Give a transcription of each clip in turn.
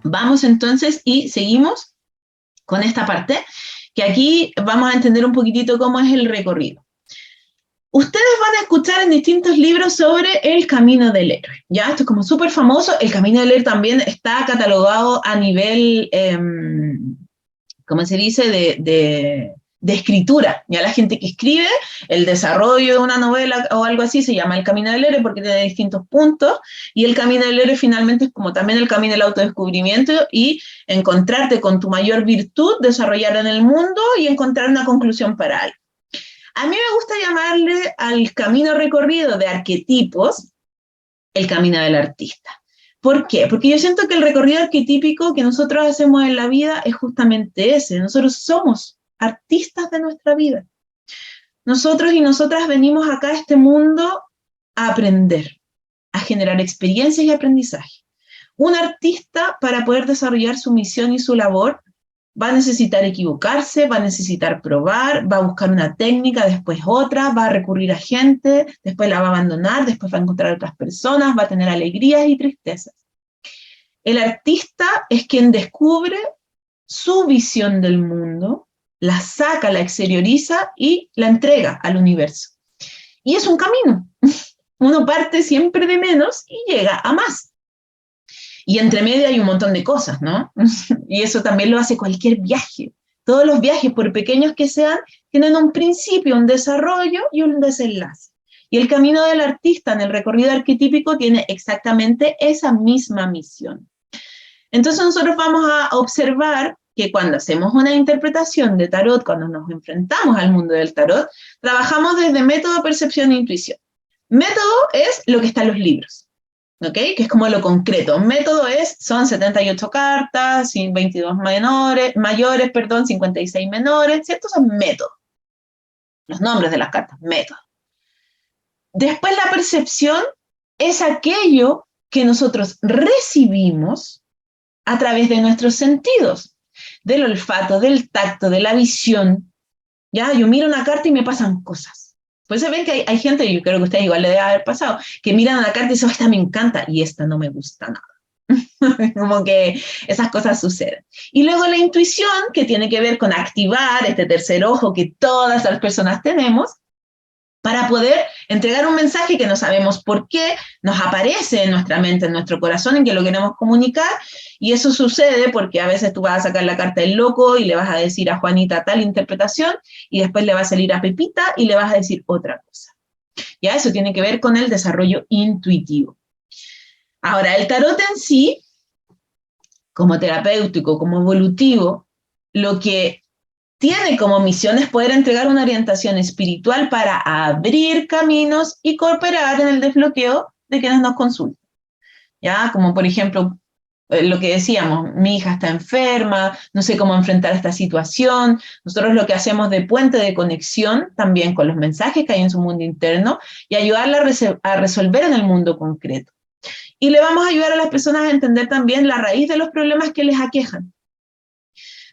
Vamos entonces y seguimos con esta parte, que aquí vamos a entender un poquitito cómo es el recorrido. Ustedes van a escuchar en distintos libros sobre el camino del héroe, ¿ya? Esto es como súper famoso. El camino del héroe también está catalogado a nivel, ¿cómo se dice?, de escritura. Ya la gente que escribe el desarrollo de una novela o algo así se llama el camino del héroe porque tiene distintos puntos, y el camino del héroe finalmente es como también el camino del autodescubrimiento y encontrarte con tu mayor virtud, desarrollarla en el mundo y encontrar una conclusión para algo. A mí me gusta llamarle al camino recorrido de arquetipos el camino del artista. ¿Por qué? Porque yo siento que el recorrido arquetípico que nosotros hacemos en la vida es justamente ese. Nosotros somos artistas de nuestra vida. Nosotros y nosotras venimos acá a este mundo a aprender, a generar experiencias y aprendizaje. Un artista, para poder desarrollar su misión y su labor, va a necesitar equivocarse, va a necesitar probar, va a buscar una técnica, después otra, va a recurrir a gente, después la va a abandonar, después va a encontrar otras personas, va a tener alegrías y tristezas. El artista es quien descubre su visión del mundo, la saca, la exterioriza y la entrega al universo. Y es un camino. Uno parte siempre de menos y llega a más. Y entre medio hay un montón de cosas, ¿no? Y eso también lo hace cualquier viaje. Todos los viajes, por pequeños que sean, tienen un principio, un desarrollo y un desenlace. Y el camino del artista en el recorrido arquetípico tiene exactamente esa misma misión. Entonces nosotros vamos a observar que cuando hacemos una interpretación de tarot, cuando nos enfrentamos al mundo del tarot, trabajamos desde método, percepción e intuición. Método es lo que está en los libros. ¿Ok? Que es como lo concreto. Método son 78 cartas, 22 mayores, 56 menores, ¿cierto? Son métodos. Los nombres de las cartas, método. Después la percepción es aquello que nosotros recibimos a través de nuestros sentidos, del olfato, del tacto, de la visión. Ya, yo miro una carta y me pasan cosas. Pues se ven que hay gente, y yo creo que a ustedes igual le debe haber pasado, que miran a la carta y dicen, esta me encanta, y esta no me gusta nada. Como que esas cosas suceden. Y luego la intuición, que tiene que ver con activar este tercer ojo que todas las personas tenemos, para poder entregar un mensaje que no sabemos por qué, nos aparece en nuestra mente, en nuestro corazón, en que lo queremos comunicar, y eso sucede porque a veces tú vas a sacar la carta del loco y le vas a decir a Juanita tal interpretación, y después le va a salir a Pepita y le vas a decir otra cosa. Ya, eso tiene que ver con el desarrollo intuitivo. Ahora, el tarot en sí, como terapéutico, como evolutivo, lo que tiene como misión es poder entregar una orientación espiritual para abrir caminos y cooperar en el desbloqueo de quienes nos consultan. ¿Ya? Como por ejemplo, lo que decíamos, mi hija está enferma, no sé cómo enfrentar esta situación. Nosotros lo que hacemos de puente de conexión también con los mensajes que hay en su mundo interno y ayudarla a resolver en el mundo concreto. Y le vamos a ayudar a las personas a entender también la raíz de los problemas que les aquejan.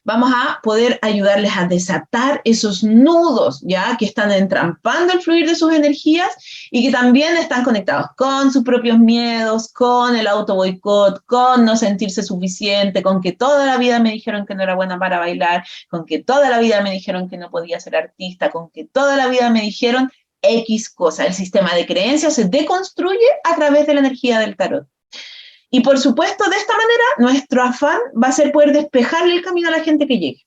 Vamos a poder ayudarles a desatar esos nudos, ¿ya? Que están entrampando el fluir de sus energías y que también están conectados con sus propios miedos, con el auto-boicot, con no sentirse suficiente, con que toda la vida me dijeron que no era buena para bailar, con que toda la vida me dijeron que no podía ser artista, con que toda la vida me dijeron X cosa. El sistema de creencias se deconstruye a través de la energía del tarot. Y por supuesto, de esta manera, nuestro afán va a ser poder despejarle el camino a la gente que llegue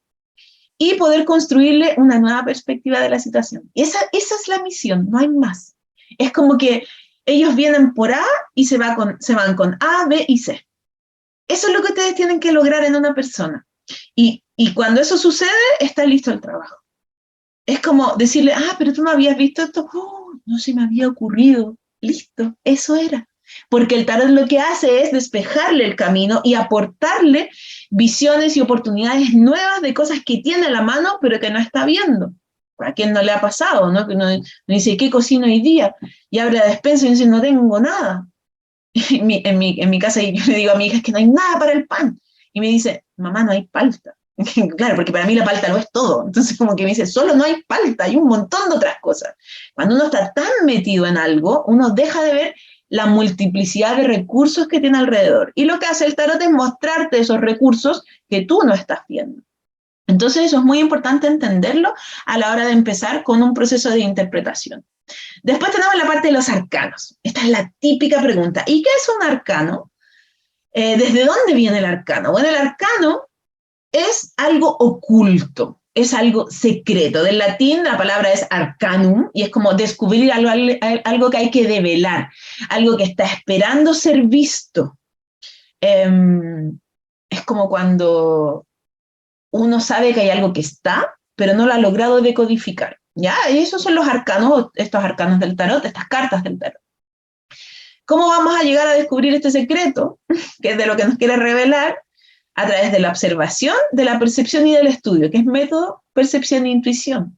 y poder construirle una nueva perspectiva de la situación. Y esa es la misión, no hay más. Es como que ellos vienen por A y se van con A, B y C. Eso es lo que ustedes tienen que lograr en una persona. Y cuando eso sucede, está listo el trabajo. Es como decirle, pero tú no habías visto esto. No se me había ocurrido. Listo, eso era. Porque el tarot lo que hace es despejarle el camino y aportarle visiones y oportunidades nuevas de cosas que tiene a la mano, pero que no está viendo. ¿A quién no le ha pasado, no? Que uno dice, ¿qué cocino hoy día? Y abre la despensa y dice, no tengo nada. En mi casa yo le digo a mi hija, es que no hay nada para el pan. Y me dice, mamá, no hay palta. Claro, porque para mí la palta lo es todo. Entonces como que me dice, solo no hay palta, hay un montón de otras cosas. Cuando uno está tan metido en algo, uno deja de ver la multiplicidad de recursos que tiene alrededor. Y lo que hace el tarot es mostrarte esos recursos que tú no estás viendo. Entonces eso es muy importante entenderlo a la hora de empezar con un proceso de interpretación. Después tenemos la parte de los arcanos. Esta es la típica pregunta. ¿Y qué es un arcano? ¿Desde dónde viene el arcano? Bueno, el arcano es algo oculto, es algo secreto. Del latín la palabra es arcanum y es como descubrir algo que hay que develar, algo que está esperando ser visto. Es como cuando uno sabe que hay algo que está, pero no lo ha logrado decodificar. ¿Ya? Y esos son los arcanos, estos arcanos del tarot, estas cartas del tarot. ¿Cómo vamos a llegar a descubrir este secreto, que es de lo que nos quiere revelar? A través de la observación, de la percepción y del estudio, que es método, percepción e intuición.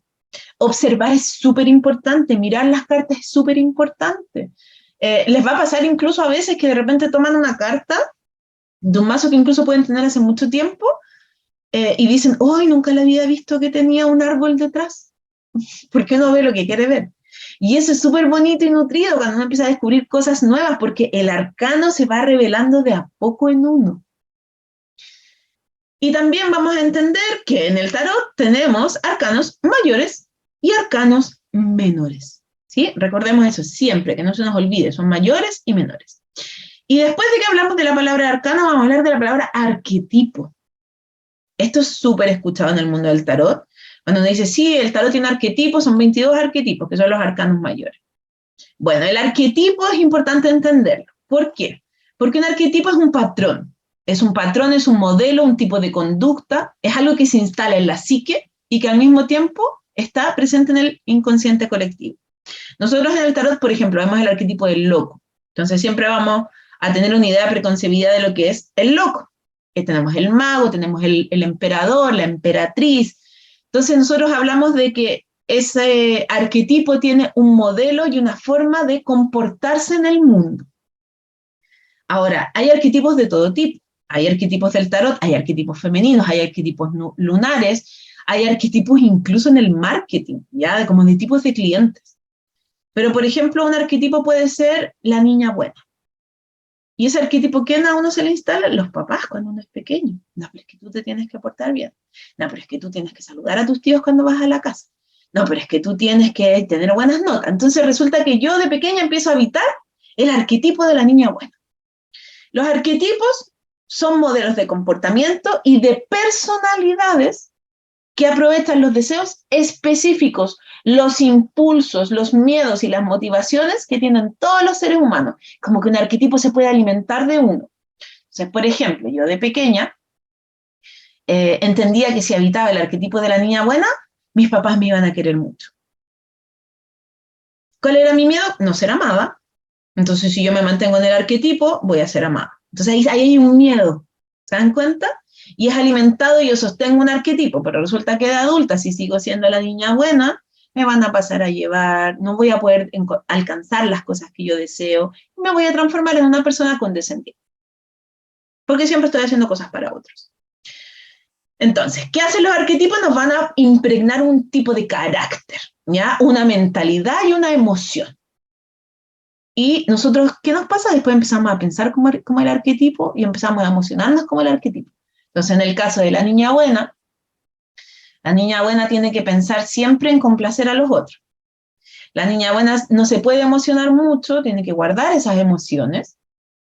Observar es súper importante, mirar las cartas es súper importante. Les va a pasar incluso a veces que de repente toman una carta de un mazo que incluso pueden tener hace mucho tiempo y dicen, ¡ay, nunca la había visto que tenía un árbol detrás! ¿Por qué no ve lo que quiere ver? Y eso es súper bonito y nutrido cuando uno empieza a descubrir cosas nuevas, porque el arcano se va revelando de a poco en uno. Y también vamos a entender que en el tarot tenemos arcanos mayores y arcanos menores. ¿Sí? Recordemos eso siempre, que no se nos olvide, son mayores y menores. Y después de que hablamos de la palabra arcano, vamos a hablar de la palabra arquetipo. Esto es súper escuchado en el mundo del tarot. Cuando uno dice, sí, el tarot tiene arquetipos, son 22 arquetipos, que son los arcanos mayores. Bueno, el arquetipo es importante entenderlo. ¿Por qué? Porque un arquetipo es un patrón. Es un patrón, es un modelo, un tipo de conducta, es algo que se instala en la psique y que al mismo tiempo está presente en el inconsciente colectivo. Nosotros en el tarot, por ejemplo, vemos el arquetipo del loco. Entonces siempre vamos a tener una idea preconcebida de lo que es el loco. Tenemos el mago, tenemos el emperador, la emperatriz. Entonces nosotros hablamos de que ese arquetipo tiene un modelo y una forma de comportarse en el mundo. Ahora, hay arquetipos de todo tipo. Hay arquetipos del tarot, hay arquetipos femeninos, hay arquetipos lunares, hay arquetipos incluso en el marketing, ¿ya? Como de tipos de clientes. Pero, por ejemplo, un arquetipo puede ser la niña buena. ¿Y ese arquetipo quién a uno se le instala? Los papás cuando uno es pequeño. No, pero es que tú te tienes que portar bien. No, pero es que tú tienes que saludar a tus tíos cuando vas a la casa. No, pero es que tú tienes que tener buenas notas. Entonces resulta que yo de pequeña empiezo a habitar el arquetipo de la niña buena. Los arquetipos son modelos de comportamiento y de personalidades que aprovechan los deseos específicos, los impulsos, los miedos y las motivaciones que tienen todos los seres humanos. Como que un arquetipo se puede alimentar de uno. Entonces, por ejemplo, yo de pequeña entendía que si habitaba el arquetipo de la niña buena, mis papás me iban a querer mucho. ¿Cuál era mi miedo? No ser amada. Entonces, si yo me mantengo en el arquetipo, voy a ser amada. Entonces, ahí hay un miedo. ¿Se dan cuenta? Y es alimentado y yo sostengo un arquetipo, pero resulta que de adulta, si sigo siendo la niña buena, me van a pasar a llevar, no voy a poder alcanzar las cosas que yo deseo, y me voy a transformar en una persona condescendiente. Porque siempre estoy haciendo cosas para otros. Entonces, ¿qué hacen los arquetipos? Nos van a impregnar un tipo de carácter, ¿ya? Una mentalidad y una emoción. Y nosotros, ¿qué nos pasa? Después empezamos a pensar como el arquetipo y empezamos a emocionarnos como el arquetipo. Entonces, en el caso de la niña buena tiene que pensar siempre en complacer a los otros. La niña buena no se puede emocionar mucho, tiene que guardar esas emociones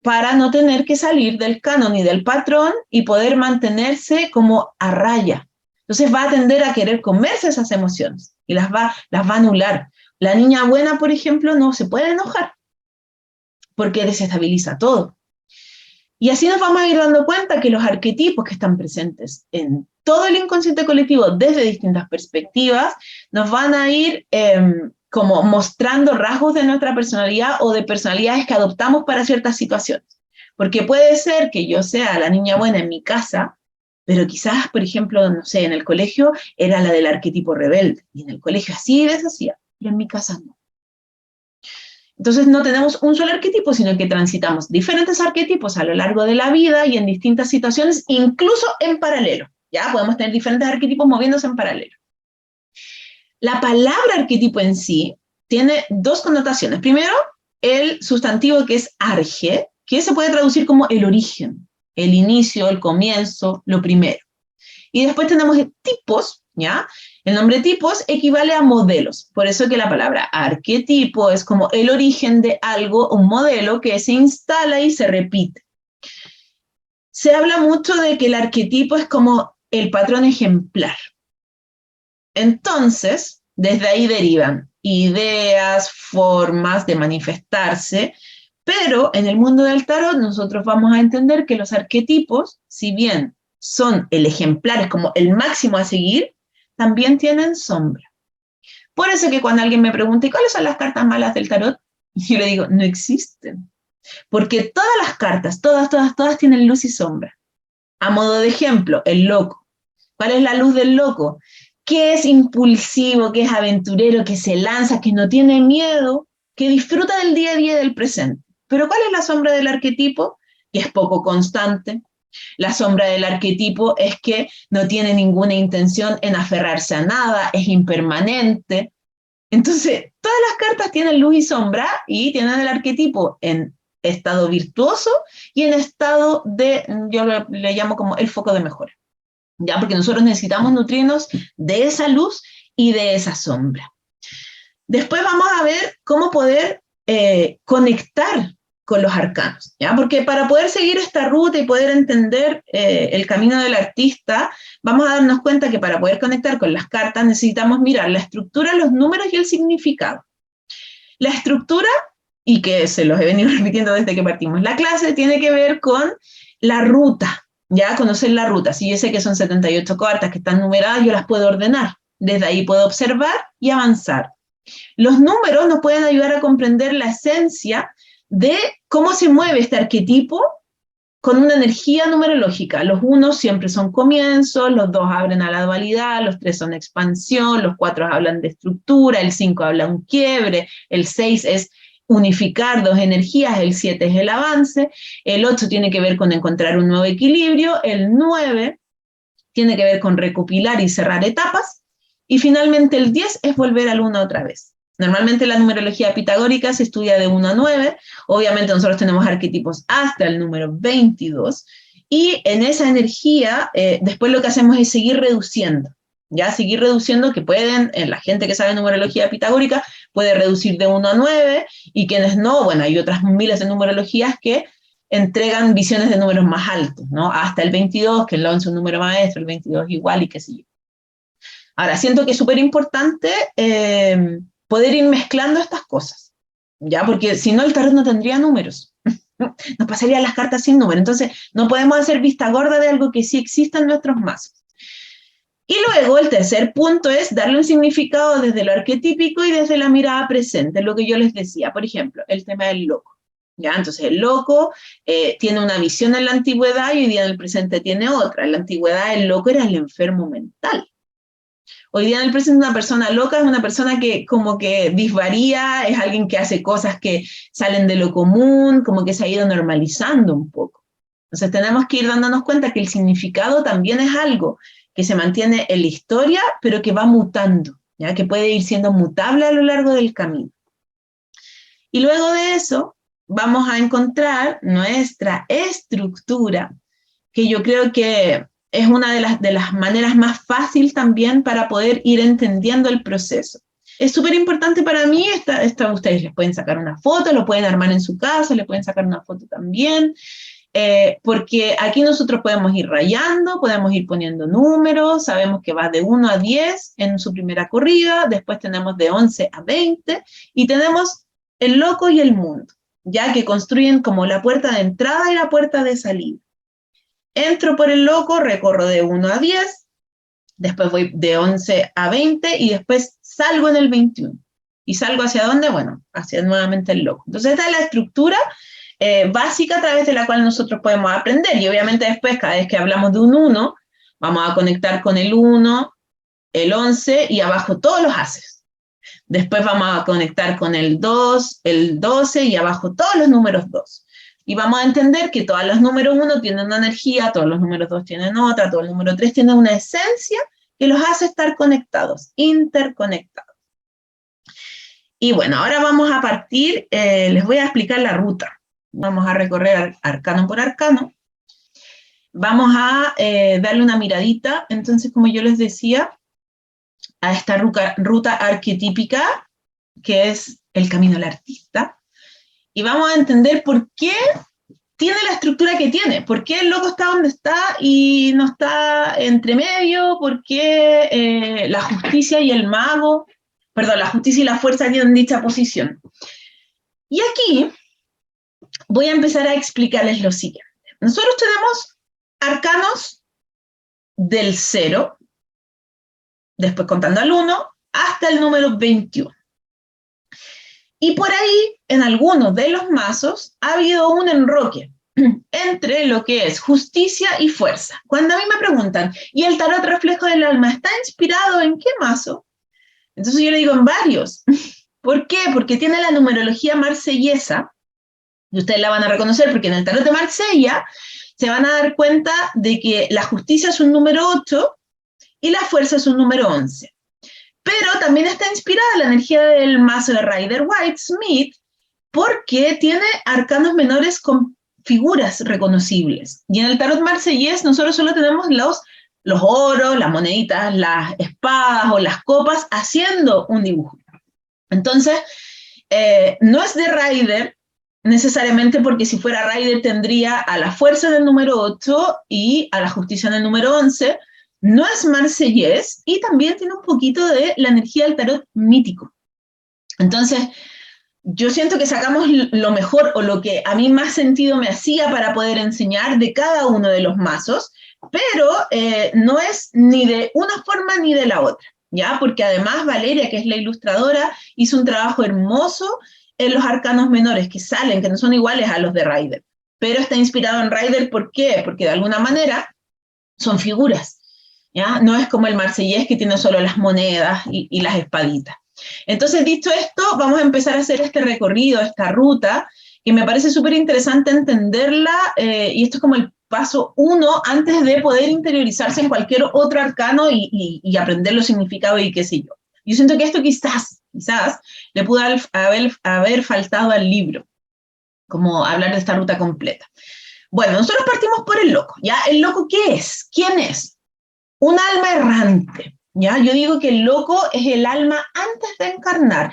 para no tener que salir del canon y del patrón y poder mantenerse como a raya. Entonces va a tender a querer comerse esas emociones y las va a anular. La niña buena, por ejemplo, no se puede enojar porque desestabiliza todo. Y así nos vamos a ir dando cuenta que los arquetipos que están presentes en todo el inconsciente colectivo desde distintas perspectivas nos van a ir como mostrando rasgos de nuestra personalidad o de personalidades que adoptamos para ciertas situaciones. Porque puede ser que yo sea la niña buena en mi casa, pero quizás, por ejemplo, no sé, en el colegio era la del arquetipo rebelde, y en el colegio así y deshacía, y en mi casa no. Entonces no tenemos un solo arquetipo, sino que transitamos diferentes arquetipos a lo largo de la vida y en distintas situaciones, incluso en paralelo. Ya podemos tener diferentes arquetipos moviéndose en paralelo. La palabra arquetipo en sí tiene dos connotaciones. Primero, el sustantivo que es arge, que se puede traducir como el origen, el inicio, el comienzo, lo primero. Y después tenemos tipos, ¿ya? El nombre tipos equivale a modelos, por eso que la palabra arquetipo es como el origen de algo, un modelo que se instala y se repite. Se habla mucho de que el arquetipo es como el patrón ejemplar. Entonces, desde ahí derivan ideas, formas de manifestarse, pero en el mundo del tarot nosotros vamos a entender que los arquetipos, si bien son el ejemplar, es como el máximo a seguir, también tienen sombra. Por eso que cuando alguien me pregunta, ¿y cuáles son las cartas malas del tarot? Yo le digo, no existen. Porque todas las cartas, todas tienen luz y sombra. A modo de ejemplo, el loco. ¿Cuál es la luz del loco? Que es impulsivo, que es aventurero, que se lanza, que no tiene miedo, que disfruta del día a día del presente. Pero ¿cuál es la sombra del arquetipo? Que es poco constante. La sombra del arquetipo es que no tiene ninguna intención en aferrarse a nada, es impermanente. Entonces, todas las cartas tienen luz y sombra y tienen el arquetipo en estado virtuoso y en estado de, yo le llamo como el foco de mejora. ¿Ya? Porque nosotros necesitamos nutrirnos de esa luz y de esa sombra. Después vamos a ver cómo poder conectar con los arcanos, ¿ya? Porque para poder seguir esta ruta y poder entender el camino del artista, vamos a darnos cuenta que para poder conectar con las cartas necesitamos mirar la estructura, los números y el significado. La estructura, y que se los he venido repitiendo desde que partimos la clase, tiene que ver con la ruta, ya conocer la ruta. Si yo sé que son 78 cartas que están numeradas, yo las puedo ordenar. Desde ahí puedo observar y avanzar. Los números nos pueden ayudar a comprender la esencia de cómo se mueve este arquetipo con una energía numerológica. Los 1 siempre son comienzos, los 2 abren a la dualidad, los 3 son expansión, los 4 hablan de estructura, el 5 habla un quiebre, el 6 es unificar 2 energías, el 7 es el avance, el 8 tiene que ver con encontrar un nuevo equilibrio, el 9 tiene que ver con recopilar y cerrar etapas, y finalmente el 10 es volver al 1 otra vez. Normalmente la numerología pitagórica se estudia de 1 a 9, obviamente nosotros tenemos arquetipos hasta el número 22, y en esa energía después lo que hacemos es seguir reduciendo, ya seguir reduciendo, que pueden, la gente que sabe numerología pitagórica puede reducir de 1 a 9, y quienes no, bueno, hay otras miles de numerologías que entregan visiones de números más altos, ¿no? Hasta el 22, que el 11 es un número maestro, el 22 igual y qué sé yo. Ahora, siento que es súper importante poder ir mezclando estas cosas, ¿ya? Porque si no, el tarot no tendría números. Nos pasarían las cartas sin número. Entonces, no podemos hacer vista gorda de algo que sí exista en nuestros mazos. Y luego, el tercer punto es darle un significado desde lo arquetípico y desde la mirada presente, lo que yo les decía. Por ejemplo, el tema del loco. ¿Ya? Entonces, el loco tiene una visión en la antigüedad y hoy día en el presente tiene otra. En la antigüedad, el loco era el enfermo mental. Hoy día en el presente una persona loca es una persona que como que disvaría, es alguien que hace cosas que salen de lo común, como que se ha ido normalizando un poco. Entonces tenemos que ir dándonos cuenta que el significado también es algo que se mantiene en la historia, pero que va mutando, ¿ya? Que puede ir siendo mutable a lo largo del camino. Y luego de eso vamos a encontrar nuestra estructura, que yo creo que es una de las maneras más fáciles también para poder ir entendiendo el proceso. Es súper importante para mí, ustedes les pueden sacar una foto, lo pueden armar en su casa, le pueden sacar una foto también, porque aquí nosotros podemos ir rayando, podemos ir poniendo números, sabemos que va de 1 a 10 en su primera corrida, después tenemos de 11 a 20, y tenemos el loco y el mundo, ya que construyen como la puerta de entrada y la puerta de salida. Entro por el loco, recorro de 1 a 10, después voy de 11 a 20 y después salgo en el 21. ¿Y salgo hacia dónde? Bueno, hacia nuevamente el loco. Entonces esta es la estructura básica a través de la cual nosotros podemos aprender. Y obviamente después, cada vez que hablamos de un 1, vamos a conectar con el 1, el 11 y abajo todos los haces. Después vamos a conectar con el 2, el 12 y abajo todos los números 2. Y vamos a entender que todos los números 1 tienen una energía, todos los números 2 tienen otra, todo el número 3 tiene una esencia que los hace estar conectados, interconectados. Y bueno, ahora vamos a partir, les voy a explicar la ruta. Vamos a recorrer arcano por arcano. Vamos a darle una miradita, entonces, como yo les decía, a esta ruta arquetípica, que es el camino del artista. Y vamos a entender por qué tiene la estructura que tiene, por qué el loco está donde está y no está entre medio, por qué la justicia y el mago, perdón, la justicia y la fuerza tienen dicha posición. Y aquí voy a empezar a explicarles lo siguiente. Nosotros tenemos arcanos del 0, después contando al 1, hasta el número 21. Y por ahí, en algunos de los mazos, ha habido un enroque entre lo que es justicia y fuerza. Cuando a mí me preguntan, ¿y el tarot reflejo del alma está inspirado en qué mazo? Entonces yo le digo, en varios. ¿Por qué? Porque tiene la numerología marsellesa, y ustedes la van a reconocer porque en el tarot de Marsella se van a dar cuenta de que la justicia es un número 8 y la fuerza es un número 11. Pero también está inspirada la energía del mazo de Rider Waite Smith porque tiene arcanos menores con figuras reconocibles. Y en el tarot marsellés nosotros solo tenemos los oros, las moneditas, las espadas o las copas haciendo un dibujo. Entonces, no es de Rider necesariamente porque si fuera Rider tendría a la fuerza en el número 8 y a la justicia en el número 11. No es marsellés y también tiene un poquito de la energía del tarot mítico. Entonces, yo siento que sacamos lo mejor o lo que a mí más sentido me hacía para poder enseñar de cada uno de los mazos, pero no es ni de una forma ni de la otra, ¿ya? Porque además Valeria, que es la ilustradora, hizo un trabajo hermoso en los arcanos menores que salen, que no son iguales a los de Rider, pero está inspirado en Rider, ¿por qué? Porque de alguna manera son figuras, ¿ya? No es como el marsellés que tiene solo las monedas y las espaditas. Entonces, dicho esto, vamos a empezar a hacer este recorrido, esta ruta, que me parece súper interesante entenderla, y esto es como el paso 1 antes de poder interiorizarse en cualquier otro arcano y aprender los significados y qué sé yo. Yo siento que esto quizás le pudo haber faltado al libro, como hablar de esta ruta completa. Bueno, nosotros partimos por el loco, ¿ya? ¿El loco qué es? ¿Quién es? Un alma errante, ¿ya? Yo digo que el loco es el alma antes de encarnar,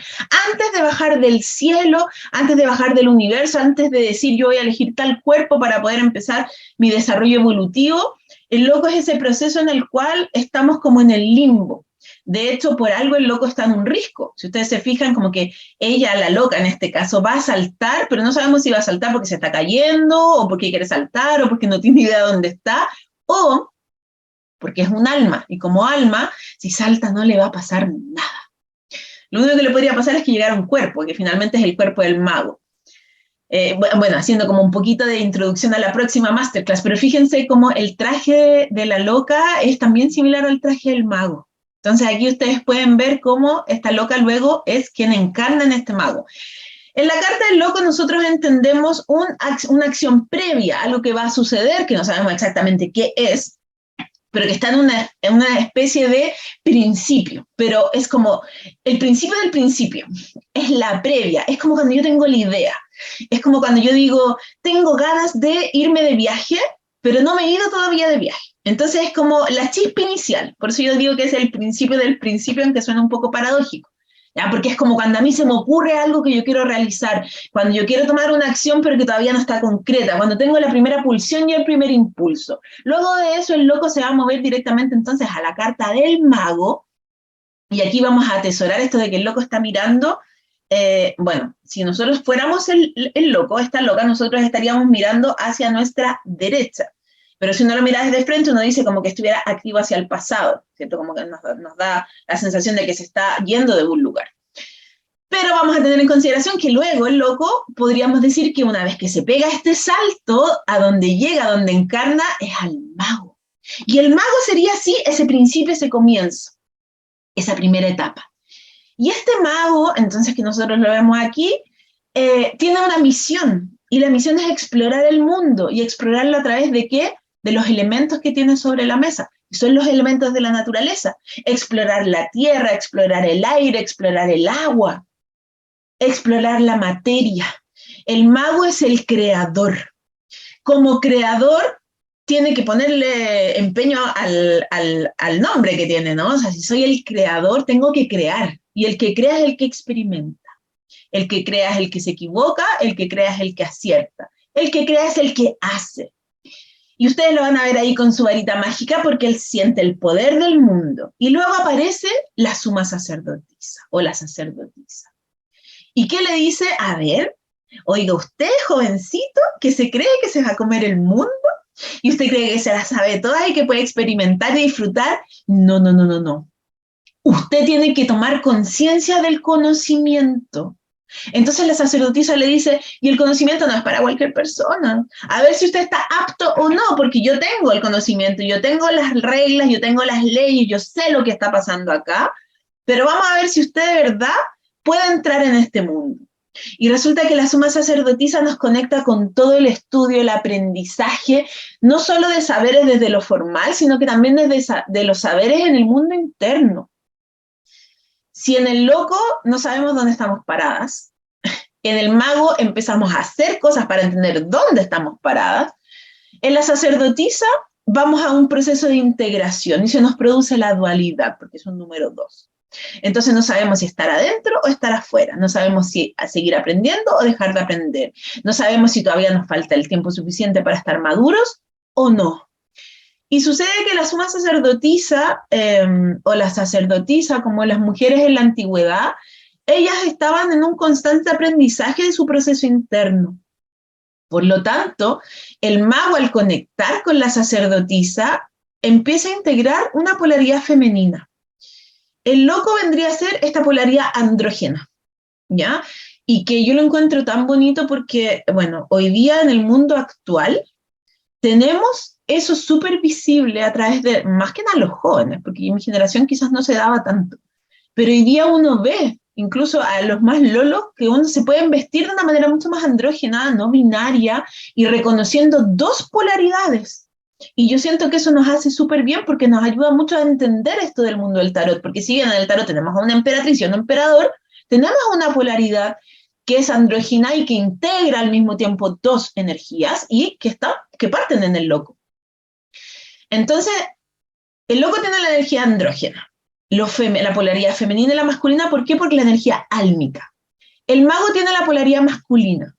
antes de bajar del cielo, antes de bajar del universo, antes de decir yo voy a elegir tal cuerpo para poder empezar mi desarrollo evolutivo. El loco es ese proceso en el cual estamos como en el limbo. De hecho, por algo el loco está en un risco. Si ustedes se fijan, como que ella, la loca en este caso, va a saltar, pero no sabemos si va a saltar porque se está cayendo, o porque quiere saltar, o porque no tiene idea de dónde está, o porque es un alma, y como alma, si salta no le va a pasar nada. Lo único que le podría pasar es que llegara a un cuerpo, que finalmente es el cuerpo del mago. Bueno, haciendo como un poquito de introducción a la próxima masterclass, pero fíjense cómo el traje de la loca es también similar al traje del mago. Entonces aquí ustedes pueden ver cómo esta loca luego es quien encarna en este mago. En la carta del loco nosotros entendemos una acción previa a lo que va a suceder, que no sabemos exactamente qué es, pero que está en una especie de principio, pero es como el principio del principio, es la previa, es como cuando yo tengo la idea, es como cuando yo digo, tengo ganas de irme de viaje, pero no me he ido todavía de viaje. Entonces es como la chispa inicial, por eso yo digo que es el principio del principio, aunque suena un poco paradójico. ¿Ya? Porque es como cuando a mí se me ocurre algo que yo quiero realizar, cuando yo quiero tomar una acción pero que todavía no está concreta, cuando tengo la primera pulsión y el primer impulso. Luego de eso el loco se va a mover directamente entonces a la carta del mago, y aquí vamos a atesorar esto de que el loco está mirando. Bueno, si nosotros fuéramos el loco, esta loca, nosotros estaríamos mirando hacia nuestra derecha. Pero si uno lo mira desde frente, uno dice como que estuviera activo hacia el pasado, ¿cierto? Como que nos da la sensación de que se está yendo de un lugar. Pero vamos a tener en consideración que luego el loco, podríamos decir que una vez que se pega este salto, a donde llega, a donde encarna, es al mago. Y el mago sería así, ese principio, ese comienzo, esa primera etapa. Y este mago, entonces que nosotros lo vemos aquí, tiene una misión, y la misión es explorar el mundo, y explorarlo a través de ¿qué? De los elementos que tiene sobre la mesa, que son los elementos de la naturaleza. Explorar la tierra, explorar el aire, explorar el agua. explorar la materia. El mago es el creador. Como creador, tiene que ponerle empeño al nombre que tiene, ¿no? O sea, si soy el creador, tengo que crear. Y el que crea es el que experimenta. El que crea es el que se equivoca, el que crea es el que acierta. El que crea es el que hace. Y ustedes lo van a ver ahí con su varita mágica porque él siente el poder del mundo. Y luego aparece la suma sacerdotisa o la sacerdotisa. ¿Y qué le dice? A ver, oiga, usted, jovencito, que se cree que se va a comer el mundo y usted cree que se la sabe toda y que puede experimentar y disfrutar. No, no, no, no, no. Usted tiene que tomar conciencia del conocimiento. Entonces la sacerdotisa le dice, y el conocimiento no es para cualquier persona. A ver si usted está apto o no, porque yo tengo el conocimiento, yo tengo las reglas, yo tengo las leyes, yo sé lo que está pasando acá, pero vamos a ver si usted de verdad puede entrar en este mundo. Y resulta que la suma sacerdotisa nos conecta con todo el estudio, el aprendizaje, no solo de saberes desde lo formal, sino que también desde de los saberes en el mundo interno. Si en el loco no sabemos dónde estamos paradas, en el mago empezamos a hacer cosas para entender dónde estamos paradas, en la sacerdotisa vamos a un proceso de integración y se nos produce la dualidad, porque es un número 2. Entonces no sabemos si estar adentro o estar afuera, no sabemos si seguir aprendiendo o dejar de aprender, no sabemos si todavía nos falta el tiempo suficiente para estar maduros o no. Y sucede que la suma sacerdotisa o la sacerdotisa, como las mujeres en la antigüedad, ellas estaban en un constante aprendizaje de su proceso interno. Por lo tanto, el mago al conectar con la sacerdotisa empieza a integrar una polaridad femenina. El loco vendría a ser esta polaridad andrógena, ¿ya? Y que yo lo encuentro tan bonito porque, bueno, hoy día en el mundo actual tenemos eso súper visible a través de, más que nada los jóvenes, porque en mi generación quizás no se daba tanto, pero hoy día uno ve, incluso a los más lolos, que uno se pueden vestir de una manera mucho más andrógena, no binaria, y reconociendo dos polaridades. Y yo siento que eso nos hace súper bien porque nos ayuda mucho a entender esto del mundo del tarot, porque si bien en el tarot tenemos a una emperatriz y a un emperador, tenemos una polaridad que es andrógina y que integra al mismo tiempo dos energías y que parten en el loco. Entonces, el loco tiene la energía andrógena, la polaridad femenina y la masculina. ¿Por qué? Porque la energía álmica. El mago tiene la polaridad masculina.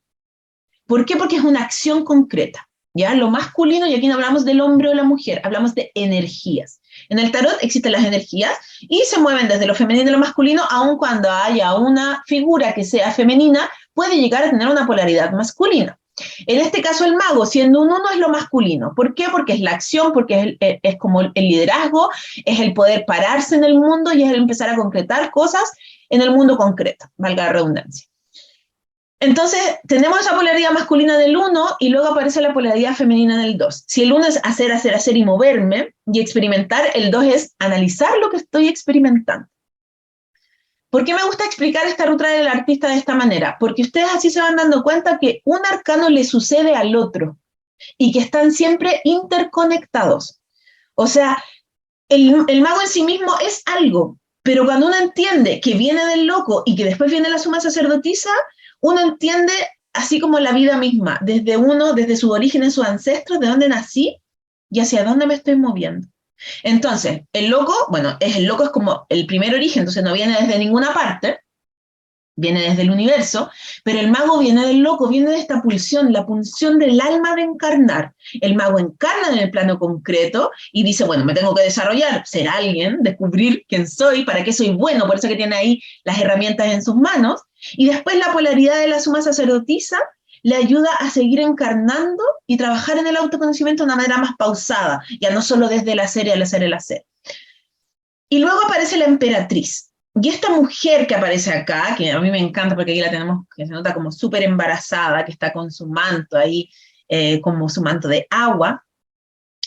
¿Por qué? Porque es una acción concreta. ¿Ya? Lo masculino, y aquí no hablamos del hombre o la mujer, hablamos de energías. En el tarot existen las energías y se mueven desde lo femenino y lo masculino, aun cuando haya una figura que sea femenina, puede llegar a tener una polaridad masculina. En este caso, el mago, siendo un uno, es lo masculino. ¿Por qué? Porque es la acción, porque es como el liderazgo, es el poder pararse en el mundo y es el empezar a concretar cosas en el mundo concreto, valga la redundancia. Entonces, tenemos esa polaridad masculina del 1 y luego aparece la polaridad femenina del 2. Si el 1 es hacer, hacer, hacer y moverme y experimentar, el 2 es analizar lo que estoy experimentando. ¿Por qué me gusta explicar esta ruta del artista de esta manera? Porque ustedes así se van dando cuenta que un arcano le sucede al otro y que están siempre interconectados. O sea, el mago en sí mismo es algo, pero cuando uno entiende que viene del loco y que después viene la suma sacerdotisa, uno entiende así como la vida misma, desde su origen en sus ancestros, de dónde nací y hacia dónde me estoy moviendo. Entonces, el loco es como el primer origen, entonces no viene desde ninguna parte, viene desde el universo, pero el mago viene del loco, viene de esta pulsión, la pulsión del alma de encarnar. El mago encarna en el plano concreto y dice, bueno, me tengo que desarrollar, ser alguien, descubrir quién soy, para qué soy bueno, por eso que tiene ahí las herramientas en sus manos, y después la polaridad de la suma sacerdotisa le ayuda a seguir encarnando y trabajar en el autoconocimiento de una manera más pausada, ya no solo desde el hacer y el hacer el hacer. Y luego aparece la emperatriz. Y esta mujer que aparece acá, que a mí me encanta porque aquí la tenemos, que se nota como súper embarazada, que está con su manto ahí, como su manto de agua,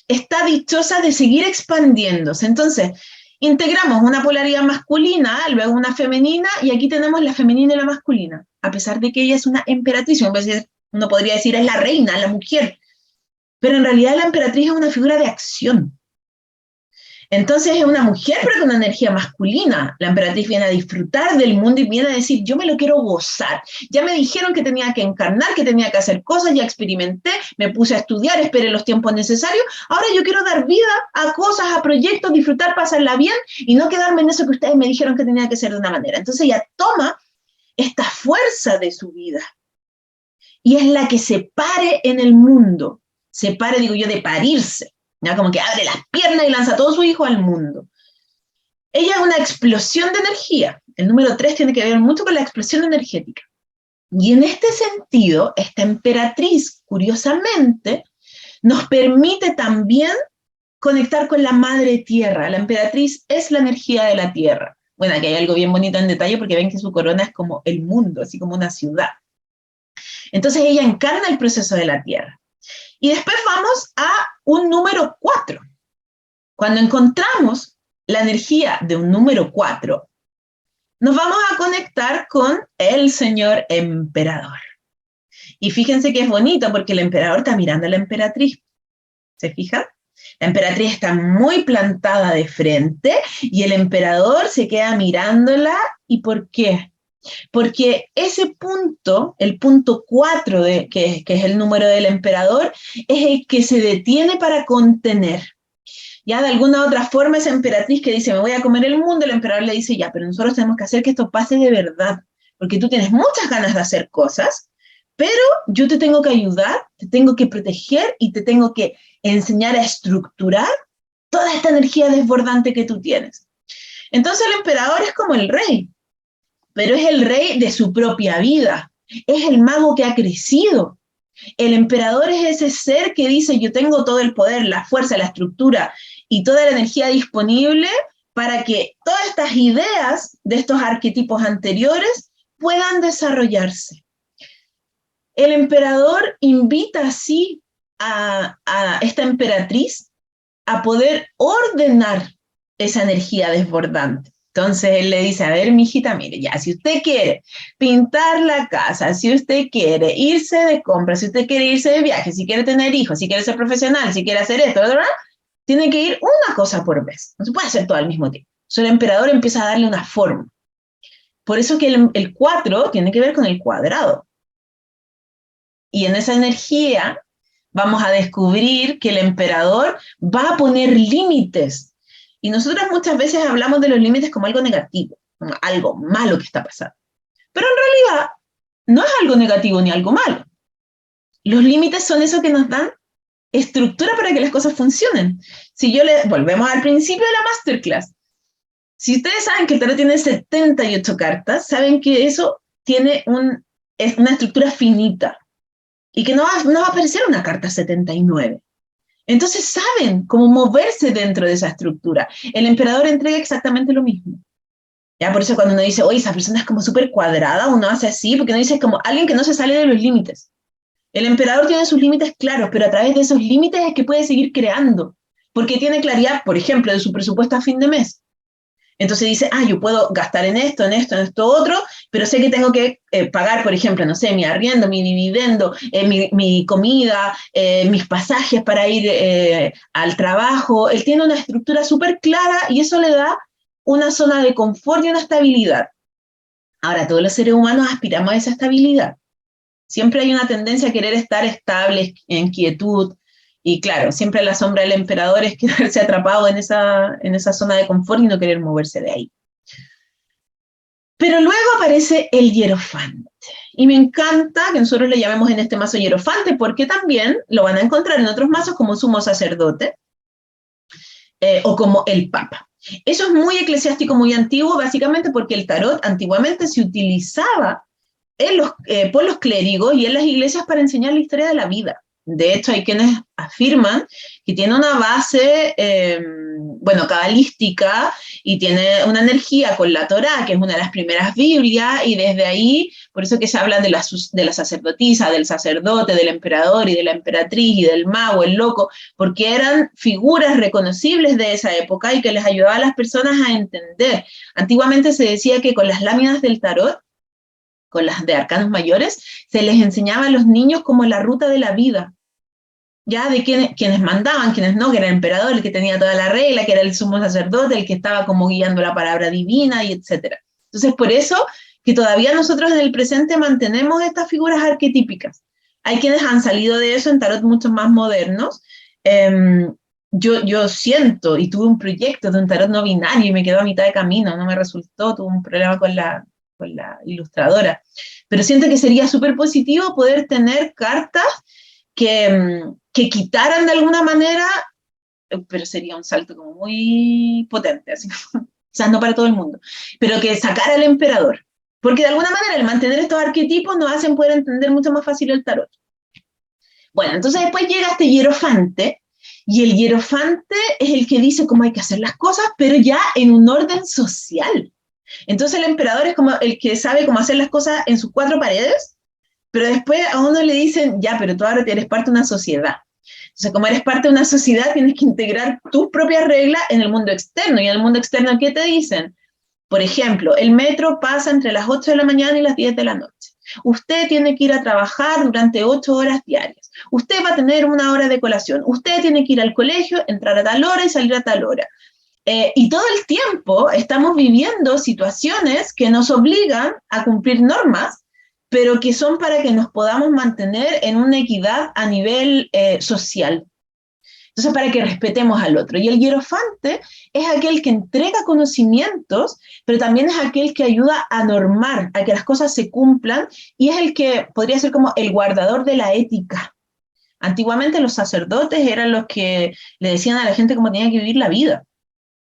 está dichosa de seguir expandiéndose. Entonces, integramos una polaridad masculina, luego una femenina, y aquí tenemos la femenina y la masculina, a pesar de que ella es una emperatriz. Uno podría decir es la reina, la mujer, pero en realidad la emperatriz es una figura de acción. Entonces es una mujer, pero con una energía masculina. La emperatriz viene a disfrutar del mundo y viene a decir, yo me lo quiero gozar. Ya me dijeron que tenía que encarnar, que tenía que hacer cosas, ya experimenté, me puse a estudiar, esperé los tiempos necesarios. Ahora yo quiero dar vida a cosas, a proyectos, disfrutar, pasarla bien y no quedarme en eso que ustedes me dijeron que tenía que ser de una manera. Entonces ella toma esta fuerza de su vida y es la que se pare en el mundo. Se pare, digo yo, de parirse. ¿Ya? Como que abre las piernas y lanza a todo su hijo al mundo. Ella es una explosión de energía. El número 3 tiene que ver mucho con la explosión energética. Y en este sentido, esta emperatriz, curiosamente, nos permite también conectar con la madre tierra. La emperatriz es la energía de la tierra. Bueno, aquí hay algo bien bonito en detalle porque ven que su corona es como el mundo, así como una ciudad. Entonces ella encarna el proceso de la tierra. Y después vamos a un número 4. Cuando encontramos la energía de un número 4, nos vamos a conectar con el señor emperador. Y fíjense que es bonito porque el emperador está mirando a la emperatriz. ¿Se fijan? La emperatriz está muy plantada de frente y el emperador se queda mirándola. ¿Y por qué? Porque ese punto, el punto 4, que es el número del emperador, es el que se detiene para contener. Ya de alguna u otra forma esa emperatriz que dice, me voy a comer el mundo, el emperador le dice, ya, pero nosotros tenemos que hacer que esto pase de verdad, porque tú tienes muchas ganas de hacer cosas, pero yo te tengo que ayudar, te tengo que proteger y te tengo que enseñar a estructurar toda esta energía desbordante que tú tienes. Entonces el emperador es como el rey, pero es el rey de su propia vida, es el mago que ha crecido. El emperador es ese ser que dice, yo tengo todo el poder, la fuerza, la estructura y toda la energía disponible para que todas estas ideas de estos arquetipos anteriores puedan desarrollarse. El emperador invita así a esta emperatriz a poder ordenar esa energía desbordante. Entonces él le dice, a ver, mijita, mire, ya, si usted quiere pintar la casa, si usted quiere irse de compras, si usted quiere irse de viaje, si quiere tener hijos, si quiere ser profesional, si quiere hacer esto, ¿verdad? Tiene que ir una cosa por vez. No se puede hacer todo al mismo tiempo. Entonces el emperador empieza a darle una forma. Por eso que el 4 tiene que ver con el cuadrado. Y en esa energía vamos a descubrir que el emperador va a poner límites. Y nosotros muchas veces hablamos de los límites como algo negativo, como algo malo que está pasando. Pero en realidad no es algo negativo ni algo malo. Los límites son eso que nos dan estructura para que las cosas funcionen. Si yo volvemos al principio de la masterclass. Si ustedes saben que el tarot tiene 78 cartas, saben que eso tiene es una estructura finita y que no va a aparecer una carta 79. Entonces saben cómo moverse dentro de esa estructura. El emperador entrega exactamente lo mismo. Ya, por eso cuando uno dice, oye, esa persona es como súper cuadrada, uno hace así, porque uno dice, es como alguien que no se sale de los límites. El emperador tiene sus límites claros, pero a través de esos límites es que puede seguir creando, porque tiene claridad, por ejemplo, de su presupuesto a fin de mes. Entonces dice, yo puedo gastar en esto, otro, pero sé que tengo que pagar, por ejemplo, no sé, mi arriendo, mi dividendo, mi comida, mis pasajes para ir al trabajo. Él tiene una estructura súper clara y eso le da una zona de confort y una estabilidad. Ahora, todos los seres humanos aspiramos a esa estabilidad. Siempre hay una tendencia a querer estar estables, en quietud, y claro, siempre la sombra del emperador es quedarse atrapado en esa zona de confort y no querer moverse de ahí. Pero luego aparece el hierofante. Y me encanta que nosotros le llamemos en este mazo hierofante, porque también lo van a encontrar en otros mazos como sumo sacerdote o como el papa. Eso es muy eclesiástico, muy antiguo, básicamente porque el tarot antiguamente se utilizaba por los clérigos y en las iglesias para enseñar la historia de la vida. De hecho, hay quienes afirman que tiene una base, cabalística y tiene una energía con la Torá, que es una de las primeras Biblias, y desde ahí, por eso que se habla de la sacerdotisa, del sacerdote, del emperador y de la emperatriz y del mago, el loco, porque eran figuras reconocibles de esa época y que les ayudaba a las personas a entender. Antiguamente se decía que con las láminas del tarot, con las de arcanos mayores, se les enseñaba a los niños como la ruta de la vida. ya de quienes mandaban, quienes no, que era el emperador, el que tenía toda la regla, que era el sumo sacerdote, el que estaba como guiando la palabra divina, y etcétera. Entonces, por eso que todavía nosotros en el presente mantenemos estas figuras arquetípicas. Hay quienes han salido de eso en tarot mucho más modernos. Yo siento, y tuve un proyecto de un tarot no binario y me quedó a mitad de camino, no me resultó, tuve un problema con la ilustradora, pero siento que sería súper positivo poder tener cartas que quitaran de alguna manera, pero sería un salto como muy potente, así como, quizás no para todo el mundo, pero que sacara al emperador, porque de alguna manera el mantener estos arquetipos nos hacen poder entender mucho más fácil el tarot. Bueno, entonces después llega este hierofante, y el hierofante es el que dice cómo hay que hacer las cosas, pero ya en un orden social. Entonces el emperador es como el que sabe cómo hacer las cosas en sus cuatro paredes, pero después a uno le dicen, ya, pero tú ahora eres parte de una sociedad. Entonces, como eres parte de una sociedad, tienes que integrar tus propias reglas en el mundo externo. ¿Y en el mundo externo qué te dicen? Por ejemplo, el metro pasa entre las 8 de la mañana y las 10 de la noche. Usted tiene que ir a trabajar durante 8 horas diarias. Usted va a tener una hora de colación. Usted tiene que ir al colegio, entrar a tal hora y salir a tal hora. Y todo el tiempo estamos viviendo situaciones que nos obligan a cumplir normas, pero que son para que nos podamos mantener en una equidad a nivel social. Entonces, para que respetemos al otro. Y el hierofante es aquel que entrega conocimientos, pero también es aquel que ayuda a normar, a que las cosas se cumplan, y es el que podría ser como el guardador de la ética. Antiguamente los sacerdotes eran los que le decían a la gente cómo tenía que vivir la vida.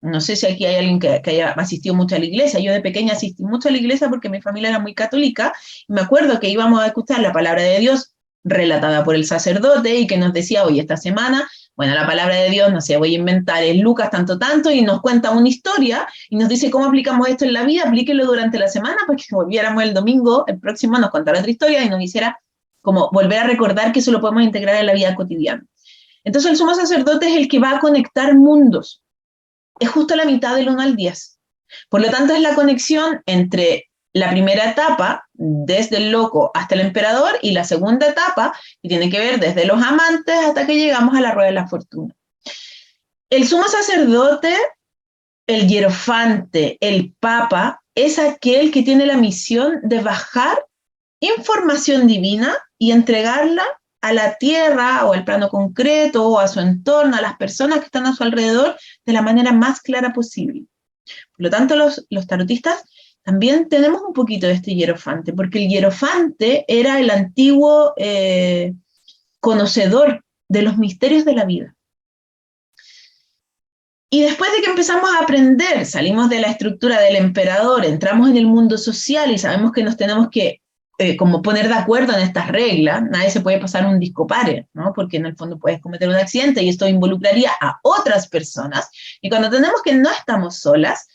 No sé si aquí hay alguien que haya asistido mucho a la iglesia. Yo de pequeña asistí mucho a la iglesia porque mi familia era muy católica, y me acuerdo que íbamos a escuchar la palabra de Dios relatada por el sacerdote y que nos decía, oye, esta semana, bueno, la palabra de Dios, no sé, voy a inventar, es Lucas tanto tanto, y nos cuenta una historia y nos dice cómo aplicamos esto en la vida, aplíquelo durante la semana, para que volviéramos el domingo, el próximo, nos contara otra historia y nos hiciera como volver a recordar que eso lo podemos integrar en la vida cotidiana. Entonces el sumo sacerdote es el que va a conectar mundos. Es justo la mitad del 1 al 10. Por lo tanto, es la conexión entre la primera etapa, desde el loco hasta el emperador, y la segunda etapa, que tiene que ver desde los amantes hasta que llegamos a la rueda de la fortuna. El sumo sacerdote, el hierofante, el papa, es aquel que tiene la misión de bajar información divina y entregarla a la tierra o al plano concreto o a su entorno, a las personas que están a su alrededor, de la manera más clara posible. Por lo tanto, los tarotistas también tenemos un poquito de este hierofante, porque el hierofante era el antiguo conocedor de los misterios de la vida. Y después de que empezamos a aprender, salimos de la estructura del emperador, entramos en el mundo social y sabemos que nos tenemos que como poner de acuerdo en estas reglas. Nadie se puede pasar un discopare, ¿no? Porque en el fondo puedes cometer un accidente y esto involucraría a otras personas. Y cuando tenemos que no estamos solas,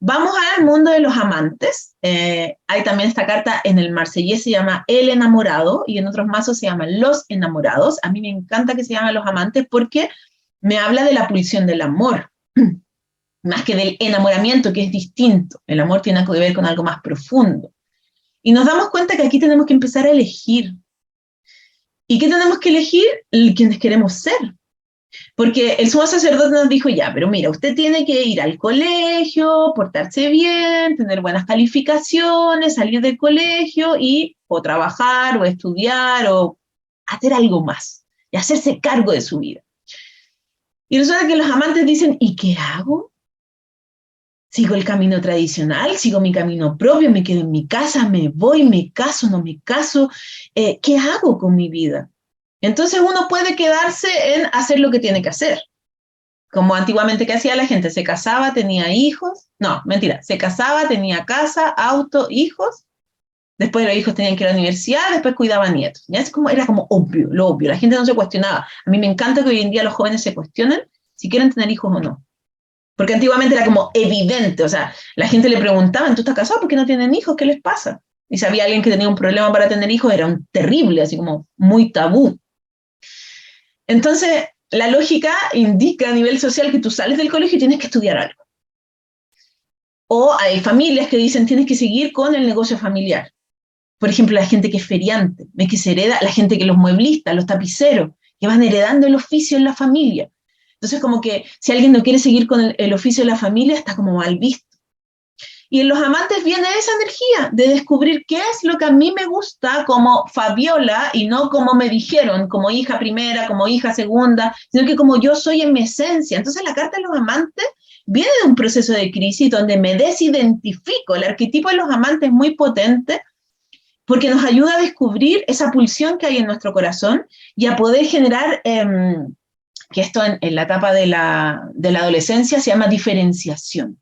vamos al mundo de los amantes. Hay también esta carta en el marsellés, se llama El enamorado, y en otros mazos se llaman Los enamorados. A mí me encanta que se llamen los amantes porque me habla de la pulsión del amor, más que del enamoramiento, que es distinto. El amor tiene que ver con algo más profundo. Y nos damos cuenta que aquí tenemos que empezar a elegir. ¿Y qué tenemos que elegir? Quienes queremos ser. Porque el sumo sacerdote nos dijo, ya, pero mira, usted tiene que ir al colegio, portarse bien, tener buenas calificaciones, salir del colegio y o trabajar o estudiar o hacer algo más y hacerse cargo de su vida. Y resulta que los amantes dicen, ¿y qué hago? ¿Sigo el camino tradicional? ¿Sigo mi camino propio? ¿Me quedo en mi casa? ¿Me voy? ¿Me caso? ¿No me caso? ¿Qué hago con mi vida? Entonces uno puede quedarse en hacer lo que tiene que hacer. Como antiguamente que hacía la gente, se casaba, tenía hijos. No, mentira, se casaba, tenía casa, auto, hijos. Después los hijos tenían que ir a la universidad, después cuidaban nietos. Ya es como, era como obvio, lo obvio. La gente no se cuestionaba. A mí me encanta que hoy en día los jóvenes se cuestionen si quieren tener hijos o no. Porque antiguamente era como evidente, o sea, la gente le preguntaba, ¿tú estás casado? ¿Por qué no tienen hijos? ¿Qué les pasa? Y si había alguien que tenía un problema para tener hijos, era un terrible, así como muy tabú. Entonces, la lógica indica a nivel social que tú sales del colegio y tienes que estudiar algo. O hay familias que dicen, tienes que seguir con el negocio familiar. Por ejemplo, la gente que es feriante, que se hereda, la gente que los mueblistas, los tapiceros, que van heredando el oficio en la familia. Entonces, como que si alguien no quiere seguir con el oficio de la familia, está como mal visto. Y en los amantes viene esa energía de descubrir qué es lo que a mí me gusta como Fabiola y no como me dijeron, como hija primera, como hija segunda, sino que como yo soy en mi esencia. Entonces la carta de los amantes viene de un proceso de crisis donde me desidentifico. El arquetipo de los amantes es muy potente porque nos ayuda a descubrir esa pulsión que hay en nuestro corazón y a poder generar, que esto en la etapa de la adolescencia se llama diferenciación.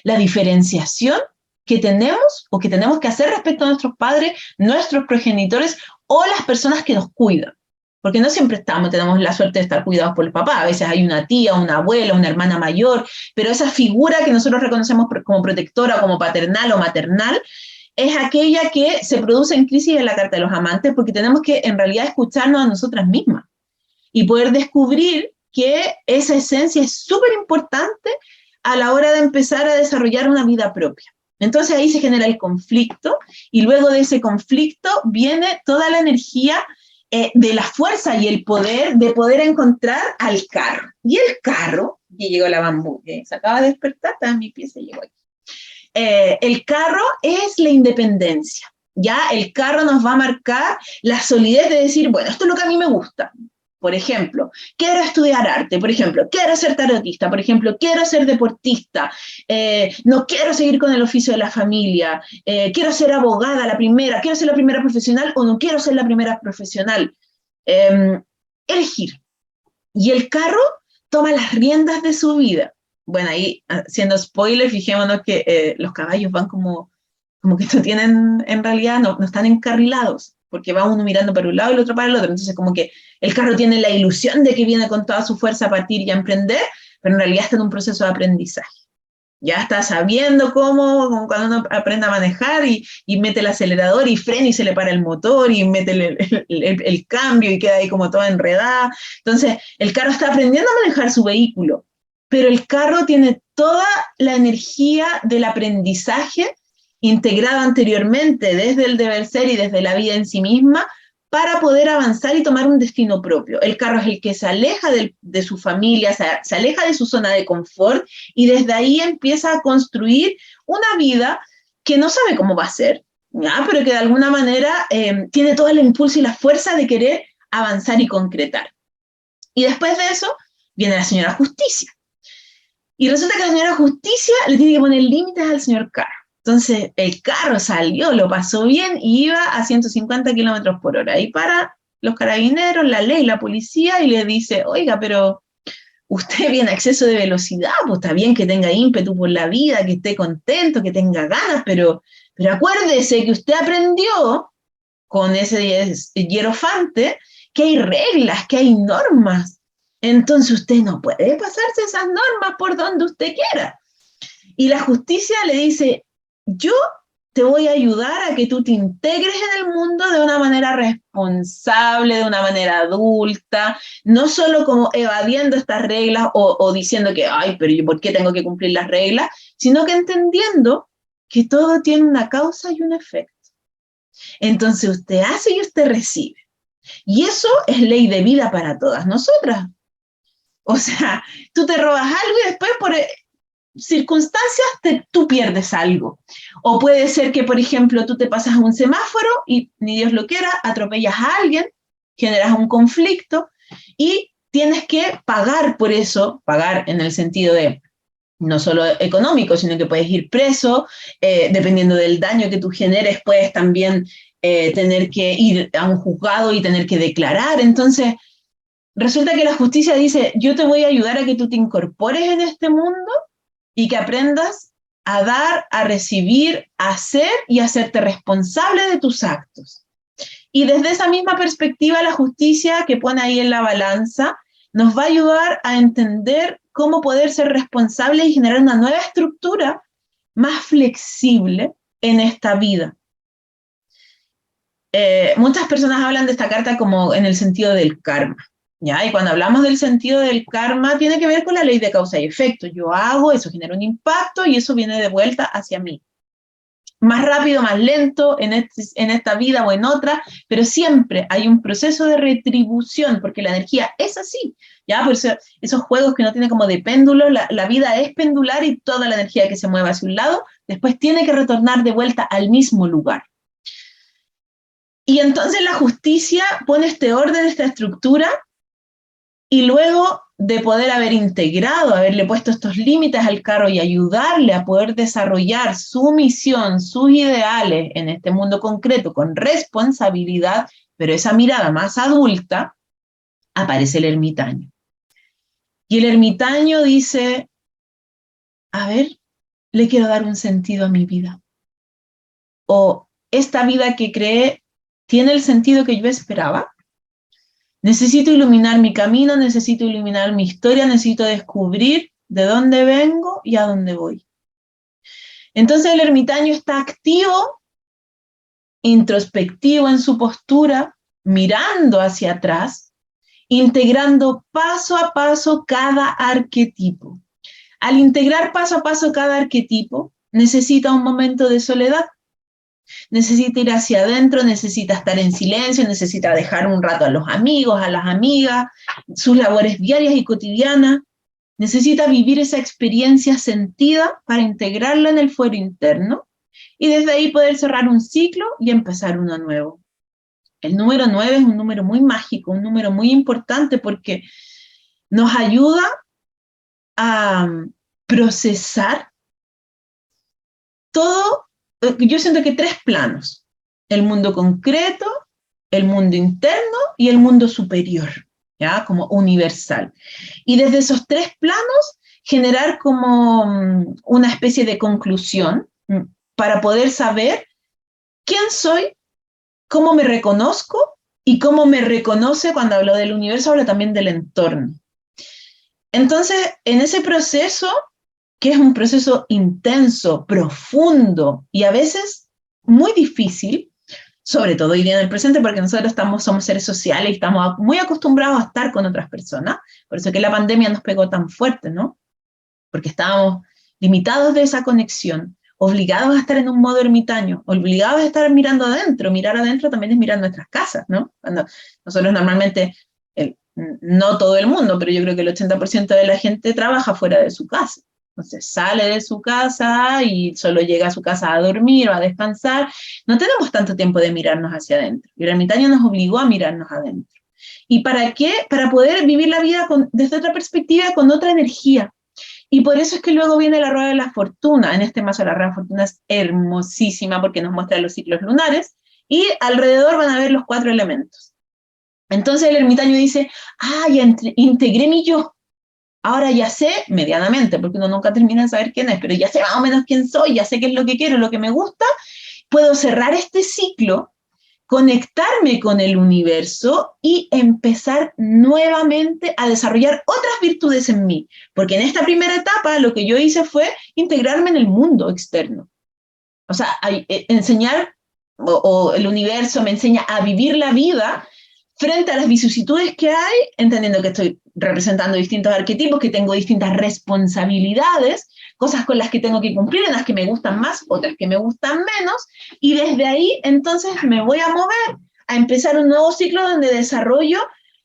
La diferenciación que tenemos o que tenemos que hacer respecto a nuestros padres, nuestros progenitores o las personas que nos cuidan. Porque no siempre tenemos la suerte de estar cuidados por el papá. A veces hay una tía, una abuela, una hermana mayor, pero esa figura que nosotros reconocemos como protectora, como paternal o maternal, es aquella que se produce en crisis en la carta de los amantes, porque tenemos que en realidad escucharnos a nosotras mismas y poder descubrir que esa esencia es súper importante a la hora de empezar a desarrollar una vida propia. Entonces ahí se genera el conflicto y luego de ese conflicto viene toda la energía de la fuerza y el poder de poder encontrar al carro. Y el carro, y llegó la bambú, que se acaba de despertar, está en mi pie, se llegó aquí. El carro es la independencia. Ya el carro nos va a marcar la solidez de decir, bueno, esto es lo que a mí me gusta. Por ejemplo, quiero estudiar arte, por ejemplo, quiero ser tarotista, por ejemplo, quiero ser deportista, no quiero seguir con el oficio de la familia, quiero ser abogada, la primera, quiero ser la primera profesional o no quiero ser la primera profesional. Elegir. Y el carro toma las riendas de su vida. Bueno, ahí, haciendo spoiler, fijémonos que los caballos van como que no tienen, en realidad, no están encarrilados, porque va uno mirando para un lado y el otro para el otro. Entonces, como que el carro tiene la ilusión de que viene con toda su fuerza a partir y a emprender, pero en realidad está en un proceso de aprendizaje. Ya está sabiendo como cuando uno aprende a manejar y mete el acelerador y frena y se le para el motor y mete el cambio y queda ahí como toda enredada. Entonces, el carro está aprendiendo a manejar su vehículo, pero el carro tiene toda la energía del aprendizaje integrado anteriormente desde el deber ser y desde la vida en sí misma para poder avanzar y tomar un destino propio. El carro es el que se aleja de su familia, se aleja de su zona de confort y desde ahí empieza a construir una vida que no sabe cómo va a ser, ¿ya? Pero que de alguna manera tiene todo el impulso y la fuerza de querer avanzar y concretar. Y después de eso viene la señora Justicia. Y resulta que la señora Justicia le tiene que poner límites al señor Carro. Entonces el carro salió, lo pasó bien y iba a 150 kilómetros por hora. Y para los carabineros, la ley, la policía, y le dice, oiga, pero usted viene a exceso de velocidad, pues está bien que tenga ímpetu por la vida, que esté contento, que tenga ganas, pero acuérdese que usted aprendió con ese hierofante que hay reglas, que hay normas. Entonces usted no puede pasarse esas normas por donde usted quiera. Y la justicia le dice, yo te voy a ayudar a que tú te integres en el mundo de una manera responsable, de una manera adulta, no solo como evadiendo estas reglas o diciendo que, ay, pero yo, ¿por qué tengo que cumplir las reglas? Sino que entendiendo que todo tiene una causa y un efecto. Entonces usted hace y usted recibe. Y eso es ley de vida para todas nosotras. O sea, tú te robas algo y después por circunstancias tú pierdes algo. O puede ser que, por ejemplo, tú te pasas a un semáforo y, ni Dios lo quiera, atropellas a alguien, generas un conflicto y tienes que pagar por eso, pagar en el sentido de no solo económico, sino que puedes ir preso, dependiendo del daño que tú generes, puedes también tener que ir a un juzgado y tener que declarar. Entonces, resulta que la justicia dice, yo te voy a ayudar a que tú te incorpores en este mundo y que aprendas a dar, a recibir, a hacer y a hacerte responsable de tus actos. Y desde esa misma perspectiva, la justicia que pone ahí en la balanza nos va a ayudar a entender cómo poder ser responsable y generar una nueva estructura más flexible en esta vida. Muchas personas hablan de esta carta como en el sentido del karma, ¿ya? Y cuando hablamos del sentido del karma, tiene que ver con la ley de causa y efecto. Yo hago, eso genera un impacto y eso viene de vuelta hacia mí. más rápido, más lento, en esta vida o en otra, pero siempre hay un proceso de retribución, porque la energía es así, ¿ya? Por eso esos juegos que no tienen como de péndulo, la vida es pendular y toda la energía que se mueve hacia un lado, después tiene que retornar de vuelta al mismo lugar. Y entonces la justicia pone este orden, esta estructura, y luego de poder haber integrado, haberle puesto estos límites al carro y ayudarle a poder desarrollar su misión, sus ideales en este mundo concreto con responsabilidad, pero esa mirada más adulta, aparece el ermitaño. Y el ermitaño dice, a ver, le quiero dar un sentido a mi vida. O esta vida que creé tiene el sentido que yo esperaba. Necesito iluminar mi camino, necesito iluminar mi historia, necesito descubrir de dónde vengo y a dónde voy. Entonces el ermitaño está activo, introspectivo en su postura, mirando hacia atrás, integrando paso a paso cada arquetipo. Al integrar paso a paso cada arquetipo, necesita un momento de soledad. Necesita ir hacia adentro, necesita estar en silencio, necesita dejar un rato a los amigos, a las amigas, sus labores diarias y cotidianas. Necesita vivir esa experiencia sentida para integrarla en el fuero interno y desde ahí poder cerrar un ciclo y empezar uno nuevo. El número 9 es un número muy mágico, un número muy importante porque nos ayuda a procesar todo. Yo siento que 3 planos: el mundo concreto, el mundo interno y el mundo superior, ¿ya? Como universal. Y desde esos 3 planos generar como una especie de conclusión para poder saber quién soy, cómo me reconozco y cómo me reconoce. Cuando hablo del universo, hablo también del entorno. Entonces, en ese proceso, que es un proceso intenso, profundo y a veces muy difícil, sobre todo hoy día en el presente, porque nosotros somos seres sociales y estamos muy acostumbrados a estar con otras personas, por eso que la pandemia nos pegó tan fuerte, ¿no? Porque estábamos limitados de esa conexión, obligados a estar en un modo ermitaño, obligados a estar mirando adentro. Mirar adentro también es mirar nuestras casas, ¿no? Cuando nosotros normalmente, no todo el mundo, pero yo creo que el 80% de la gente trabaja fuera de su casa. Entonces sale de su casa y solo llega a su casa a dormir o a descansar. No tenemos tanto tiempo de mirarnos hacia adentro. Y el ermitaño nos obligó a mirarnos adentro. ¿Y para qué? Para poder vivir la vida desde otra perspectiva, con otra energía. Y por eso es que luego viene la rueda de la fortuna. En este mazo la rueda de la fortuna es hermosísima porque nos muestra los ciclos lunares y alrededor van a ver los 4 elementos. Entonces el ermitaño dice, ya integré mi yo. Ahora ya sé, medianamente, porque uno nunca termina de saber quién es, pero ya sé más o menos quién soy, ya sé qué es lo que quiero, lo que me gusta. Puedo cerrar este ciclo, conectarme con el universo y empezar nuevamente a desarrollar otras virtudes en mí. Porque en esta primera etapa lo que yo hice fue integrarme en el mundo externo. O sea, enseñar, o el universo me enseña a vivir la vida frente a las vicisitudes que hay, entendiendo que estoy representando distintos arquetipos, que tengo distintas responsabilidades, cosas con las que tengo que cumplir, unas que me gustan más, otras que me gustan menos, y desde ahí entonces me voy a mover a empezar un nuevo ciclo donde desarrollo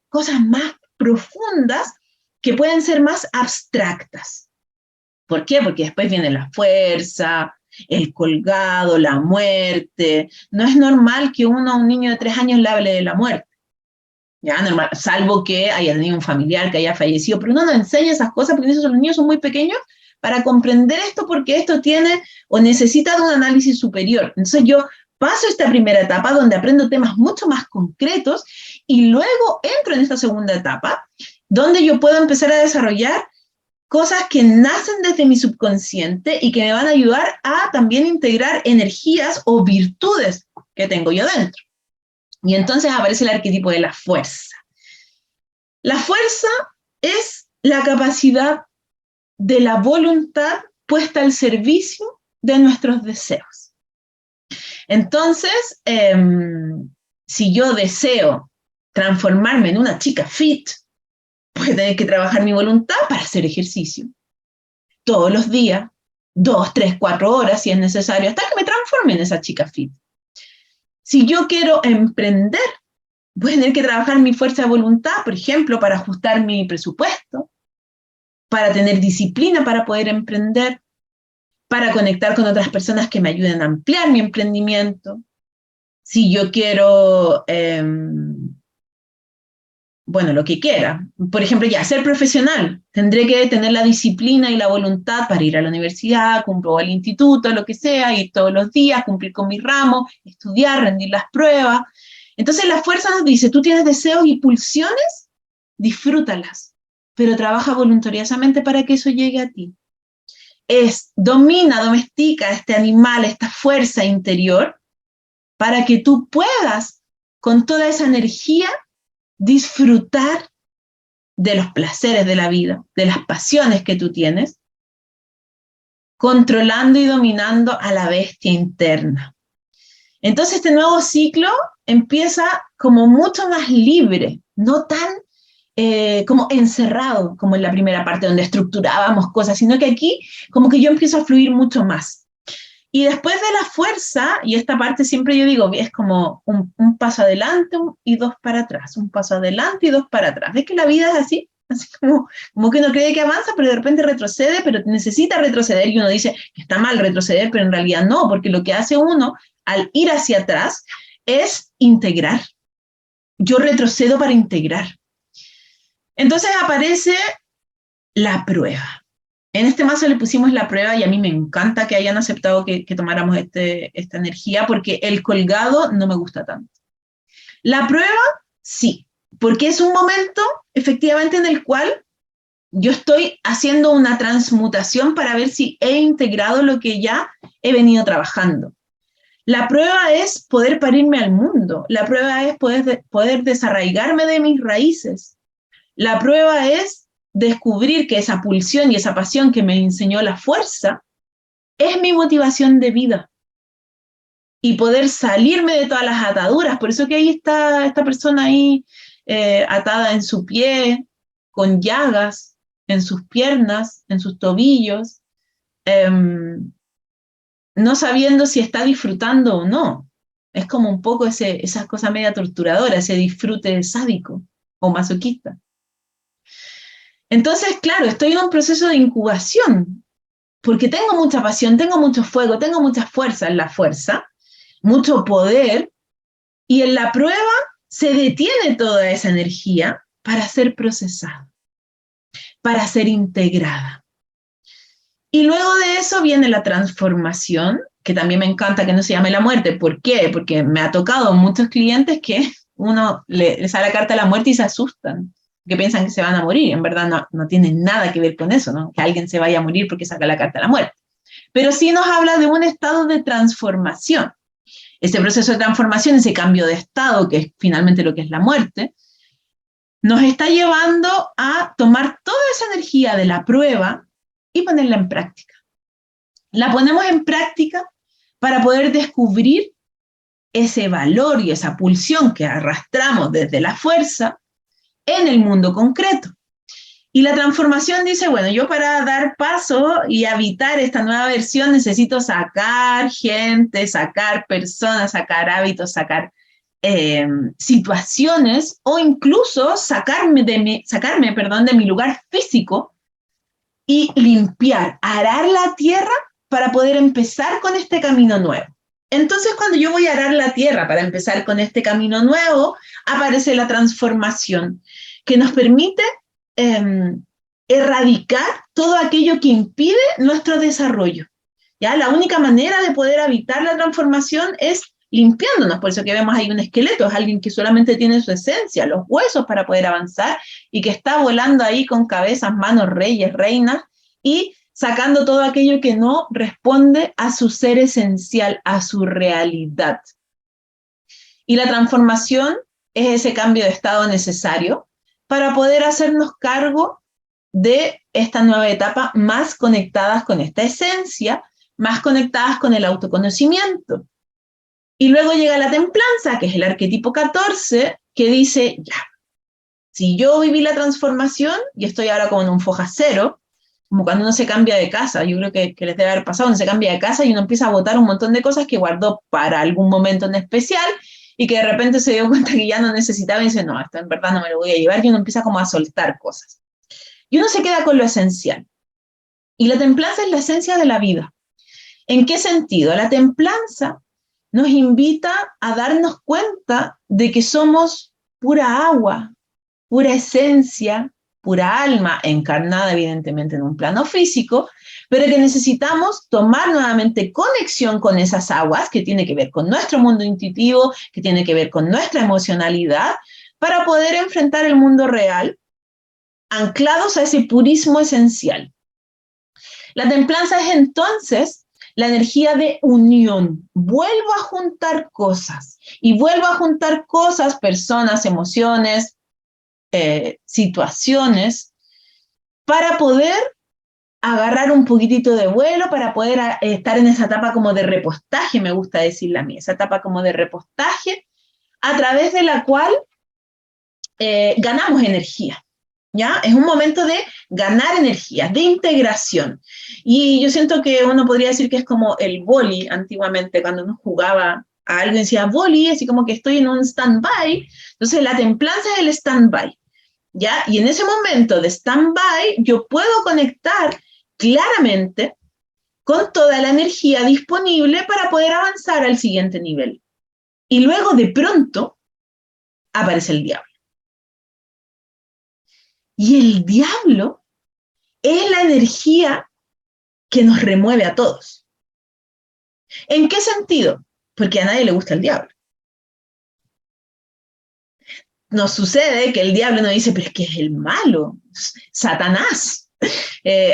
cosas más profundas que pueden ser más abstractas. ¿Por qué? Porque después viene la fuerza, el colgado, la muerte. No es normal que uno a un niño de 3 años le hable de la muerte. Ya, normal, salvo que haya tenido un familiar que haya fallecido, pero uno no enseña esas cosas porque los niños son muy pequeños para comprender esto, porque esto tiene o necesita de un análisis superior. Entonces yo paso esta primera etapa donde aprendo temas mucho más concretos y luego entro en esta segunda etapa donde yo puedo empezar a desarrollar cosas que nacen desde mi subconsciente y que me van a ayudar a también integrar energías o virtudes que tengo yo dentro. Y entonces aparece el arquetipo de la fuerza. La fuerza es la capacidad de la voluntad puesta al servicio de nuestros deseos. Entonces, si yo deseo transformarme en una chica fit, voy a tener que trabajar mi voluntad para hacer ejercicio. Todos los días, 2, 3, 4 horas si es necesario, hasta que me transforme. transforme en esa chica fit. Si yo quiero emprender, voy a tener que trabajar mi fuerza de voluntad, por ejemplo, para ajustar mi presupuesto, para tener disciplina para poder emprender, para conectar con otras personas que me ayuden a ampliar mi emprendimiento. Si yo quiero, bueno, lo que quiera, por ejemplo, ya, ser profesional, tendré que tener la disciplina y la voluntad para ir a la universidad, cumplir al instituto, lo que sea, ir todos los días, cumplir con mi ramo, estudiar, rendir las pruebas. Entonces la fuerza nos dice, tú tienes deseos y pulsiones, disfrútalas, pero trabaja voluntariosamente para que eso llegue a ti. Domestica este animal, esta fuerza interior, para que tú puedas, con toda esa energía, disfrutar de los placeres de la vida, de las pasiones que tú tienes, controlando y dominando a la bestia interna. Entonces este nuevo ciclo empieza como mucho más libre, no tan como encerrado, como en la primera parte, donde estructurábamos cosas, sino que aquí como que yo empiezo a fluir mucho más. Y después de la fuerza, y esta parte siempre yo digo, es como un paso adelante y dos para atrás, un paso adelante y dos para atrás. ¿Ves que la vida es así? Así como que uno cree que avanza, pero de repente retrocede, pero necesita retroceder, y uno dice que está mal retroceder, pero en realidad no, porque lo que hace uno al ir hacia atrás es integrar. Yo retrocedo para integrar. Entonces aparece la prueba. En este mazo le pusimos la prueba y a mí me encanta que hayan aceptado que tomáramos esta energía, porque el colgado no me gusta tanto. La prueba, sí, porque es un momento efectivamente en el cual yo estoy haciendo una transmutación para ver si he integrado lo que ya he venido trabajando. La prueba es poder parirme al mundo. La prueba es poder desarraigarme de mis raíces. La prueba es descubrir que esa pulsión y esa pasión que me enseñó la fuerza es mi motivación de vida. Y poder salirme de todas las ataduras. Por eso que ahí está esta persona ahí atada en su pie, con llagas, en sus piernas, en sus tobillos, no sabiendo si está disfrutando o no. Es como un poco esas cosas media torturadoras, ese disfrute sádico o masoquista. Entonces, claro, estoy en un proceso de incubación, porque tengo mucha pasión, tengo mucho fuego, tengo mucha fuerza en la fuerza, mucho poder, y en la prueba se detiene toda esa energía para ser procesada, para ser integrada. Y luego de eso viene la transformación, que también me encanta que no se llame la muerte. ¿Por qué? Porque me ha tocado muchos clientes que uno le sale la carta de la muerte y se asustan, que piensan que se van a morir. En verdad no tiene nada que ver con eso, ¿no? Que alguien se vaya a morir porque saca la carta de la muerte. Pero sí nos habla de un estado de transformación. Ese proceso de transformación, ese cambio de estado, que es finalmente lo que es la muerte, nos está llevando a tomar toda esa energía de la prueba y ponerla en práctica. La ponemos en práctica para poder descubrir ese valor y esa pulsión que arrastramos desde la fuerza en el mundo concreto. Y la transformación dice, bueno, yo para dar paso y habitar esta nueva versión necesito sacar gente, sacar personas, sacar hábitos, sacar situaciones, o incluso sacarme de mi lugar físico y limpiar, arar la tierra para poder empezar con este camino nuevo. Entonces, cuando yo voy a arar la tierra para empezar con este camino nuevo, aparece la transformación, que nos permite erradicar todo aquello que impide nuestro desarrollo. ¿Ya? La única manera de poder evitar la transformación es limpiándonos. Por eso que vemos ahí un esqueleto, es alguien que solamente tiene su esencia, los huesos para poder avanzar, y que está volando ahí con cabezas, manos, reyes, reinas, y sacando todo aquello que no responde a su ser esencial, a su realidad. Y la transformación es ese cambio de estado necesario para poder hacernos cargo de esta nueva etapa, más conectadas con esta esencia, más conectadas con el autoconocimiento. Y luego llega la templanza, que es el arquetipo 14, que dice, ya, si yo viví la transformación y estoy ahora como en un foja cero, como cuando uno se cambia de casa, yo creo que les debe haber pasado, uno se cambia de casa y uno empieza a botar un montón de cosas que guardó para algún momento en especial y que de repente se dio cuenta que ya no necesitaba y dice, no, esto en verdad no me lo voy a llevar, y uno empieza como a soltar cosas. Y uno se queda con lo esencial. Y la templanza es la esencia de la vida. ¿En qué sentido? La templanza nos invita a darnos cuenta de que somos pura agua, pura esencia, pura alma, encarnada evidentemente en un plano físico, pero que necesitamos tomar nuevamente conexión con esas aguas, que tiene que ver con nuestro mundo intuitivo, que tiene que ver con nuestra emocionalidad, para poder enfrentar el mundo real, anclados a ese purismo esencial. La templanza es entonces la energía de unión. Vuelvo a juntar cosas, y vuelvo a juntar cosas, personas, emociones, situaciones, para poder agarrar un poquitito de vuelo, para poder estar en esa etapa como de repostaje, me gusta decirla a mí, esa etapa como de repostaje, a través de la cual ganamos energía. ¿Ya? Es un momento de ganar energía, de integración. Y yo siento que uno podría decir que es como el vóley antiguamente, cuando uno jugaba a algo y decía vóley, así como que estoy en un stand-by. Entonces la templanza es el stand-by. ¿Ya? Y en ese momento de stand-by yo puedo conectar claramente con toda la energía disponible para poder avanzar al siguiente nivel. Y luego de pronto aparece el diablo. Y el diablo es la energía que nos remueve a todos. ¿En qué sentido? Porque a nadie le gusta el diablo. Nos sucede que el diablo nos dice, pero es que es el malo, Satanás.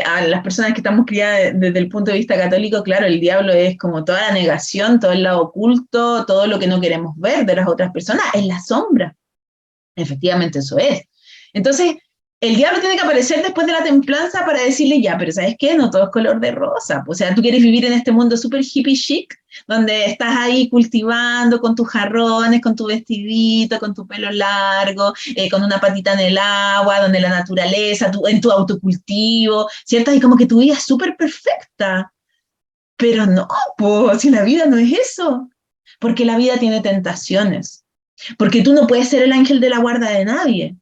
A las personas que estamos criadas desde el punto de vista católico, claro, el diablo es como toda la negación, todo el lado oculto, todo lo que no queremos ver de las otras personas, es la sombra. Efectivamente, eso es. Entonces, el diablo tiene que aparecer después de la templanza para decirle, ya, pero ¿sabes qué? No todo es color de rosa. O sea, tú quieres vivir en este mundo súper hippie chic, donde estás ahí cultivando con tus jarrones, con tu vestidito, con tu pelo largo, con una patita en el agua, donde la naturaleza, en tu autocultivo, ¿cierto? Y como que tu vida es súper perfecta. Pero no, pues, si la vida no es eso. Porque la vida tiene tentaciones. Porque tú no puedes ser el ángel de la guarda de nadie.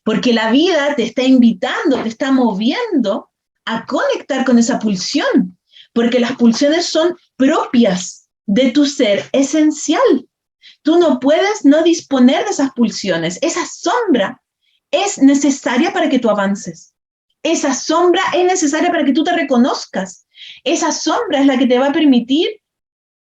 Porque la vida te está invitando, te está moviendo a conectar con esa pulsión. Porque las pulsiones son propias de tu ser esencial. Tú no puedes no disponer de esas pulsiones. Esa sombra es necesaria para que tú avances. Esa sombra es necesaria para que tú te reconozcas. Esa sombra es la que te va a permitir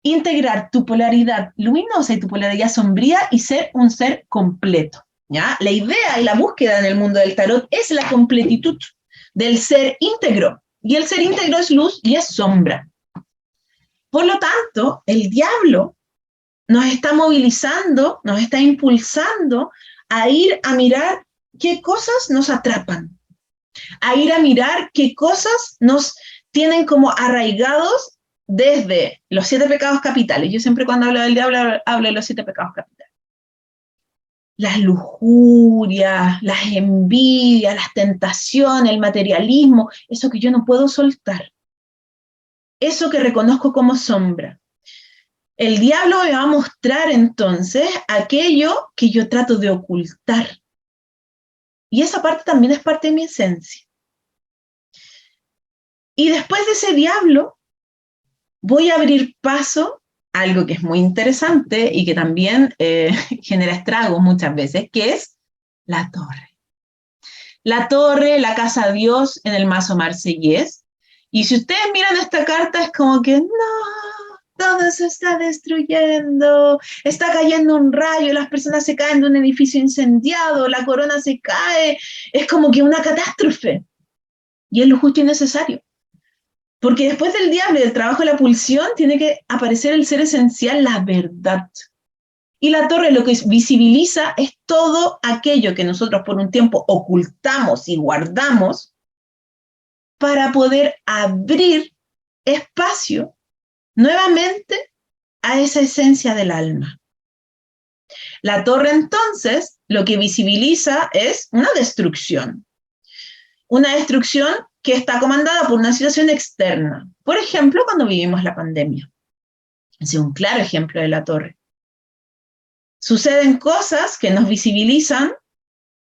integrar tu polaridad luminosa y tu polaridad sombría y ser un ser completo. ¿Ya? La idea y la búsqueda en el mundo del tarot es la completitud del ser íntegro. Y el ser íntegro es luz y es sombra. Por lo tanto, el diablo nos está movilizando, nos está impulsando a ir a mirar qué cosas nos atrapan, a ir a mirar qué cosas nos tienen como arraigados desde los 7 pecados capitales. Yo siempre cuando hablo del diablo hablo de los 7 pecados capitales. Las lujurias, las envidias, las tentaciones, el materialismo, eso que yo no puedo soltar. Eso que reconozco como sombra. El diablo me va a mostrar entonces aquello que yo trato de ocultar. Y esa parte también es parte de mi esencia. Y después de ese diablo, voy a abrir paso a algo que es muy interesante y que también genera estragos muchas veces, que es la torre. La torre, la casa Dios en el mazo marsellés. Y si ustedes miran esta carta, es como que no, todo se está destruyendo, está cayendo un rayo, las personas se caen de un edificio incendiado, la corona se cae, es como que una catástrofe. Y es lo justo y necesario. Porque después del diablo y del trabajo de la pulsión, tiene que aparecer el ser esencial, la verdad. Y la torre lo que visibiliza es todo aquello que nosotros por un tiempo ocultamos y guardamos para poder abrir espacio nuevamente a esa esencia del alma. La torre entonces lo que visibiliza es una destrucción que está comandada por una situación externa. Por ejemplo, cuando vivimos la pandemia. Ese es un claro ejemplo de la torre. Suceden cosas que nos visibilizan,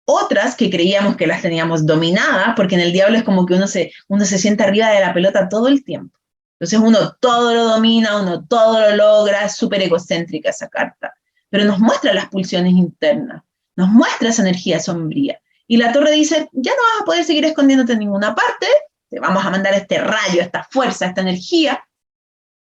otras que creíamos que las teníamos dominadas, porque en el diablo es como que uno se sienta arriba de la pelota todo el tiempo. Entonces uno todo lo domina, uno todo lo logra, es súper egocéntrica esa carta. Pero nos muestra las pulsiones internas, nos muestra esa energía sombría. Y la torre dice, ya no vas a poder seguir escondiéndote en ninguna parte, te vamos a mandar este rayo, esta fuerza, esta energía,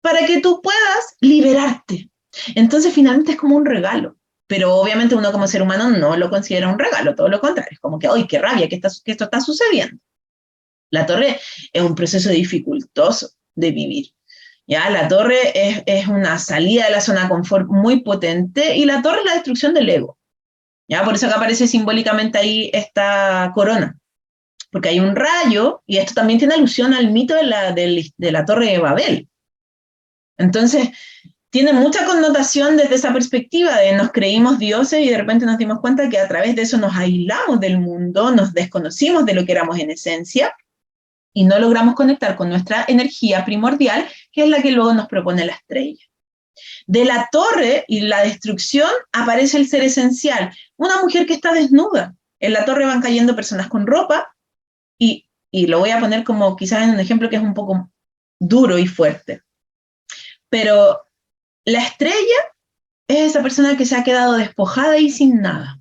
para que tú puedas liberarte. Entonces finalmente es como un regalo. Pero obviamente uno como ser humano no lo considera un regalo, todo lo contrario. Es como que, ¡ay, qué rabia que esto está sucediendo! La torre es un proceso dificultoso de vivir. ¿Ya? La torre es una salida de la zona de confort muy potente y la torre es la destrucción del ego. ¿Ya? Por eso que aparece simbólicamente ahí esta corona. Porque hay un rayo, y esto también tiene alusión al mito de la Torre de Babel. Entonces, tiene mucha connotación desde esa perspectiva de nos creímos dioses y de repente nos dimos cuenta que a través de eso nos aislamos del mundo, nos desconocimos de lo que éramos en esencia y no logramos conectar con nuestra energía primordial, que es la que luego nos propone la estrella. De la torre y la destrucción aparece el ser esencial, una mujer que está desnuda. En la torre van cayendo personas con ropa y lo voy a poner como quizás en un ejemplo que es un poco duro y fuerte. Pero la estrella es esa persona que se ha quedado despojada y sin nada.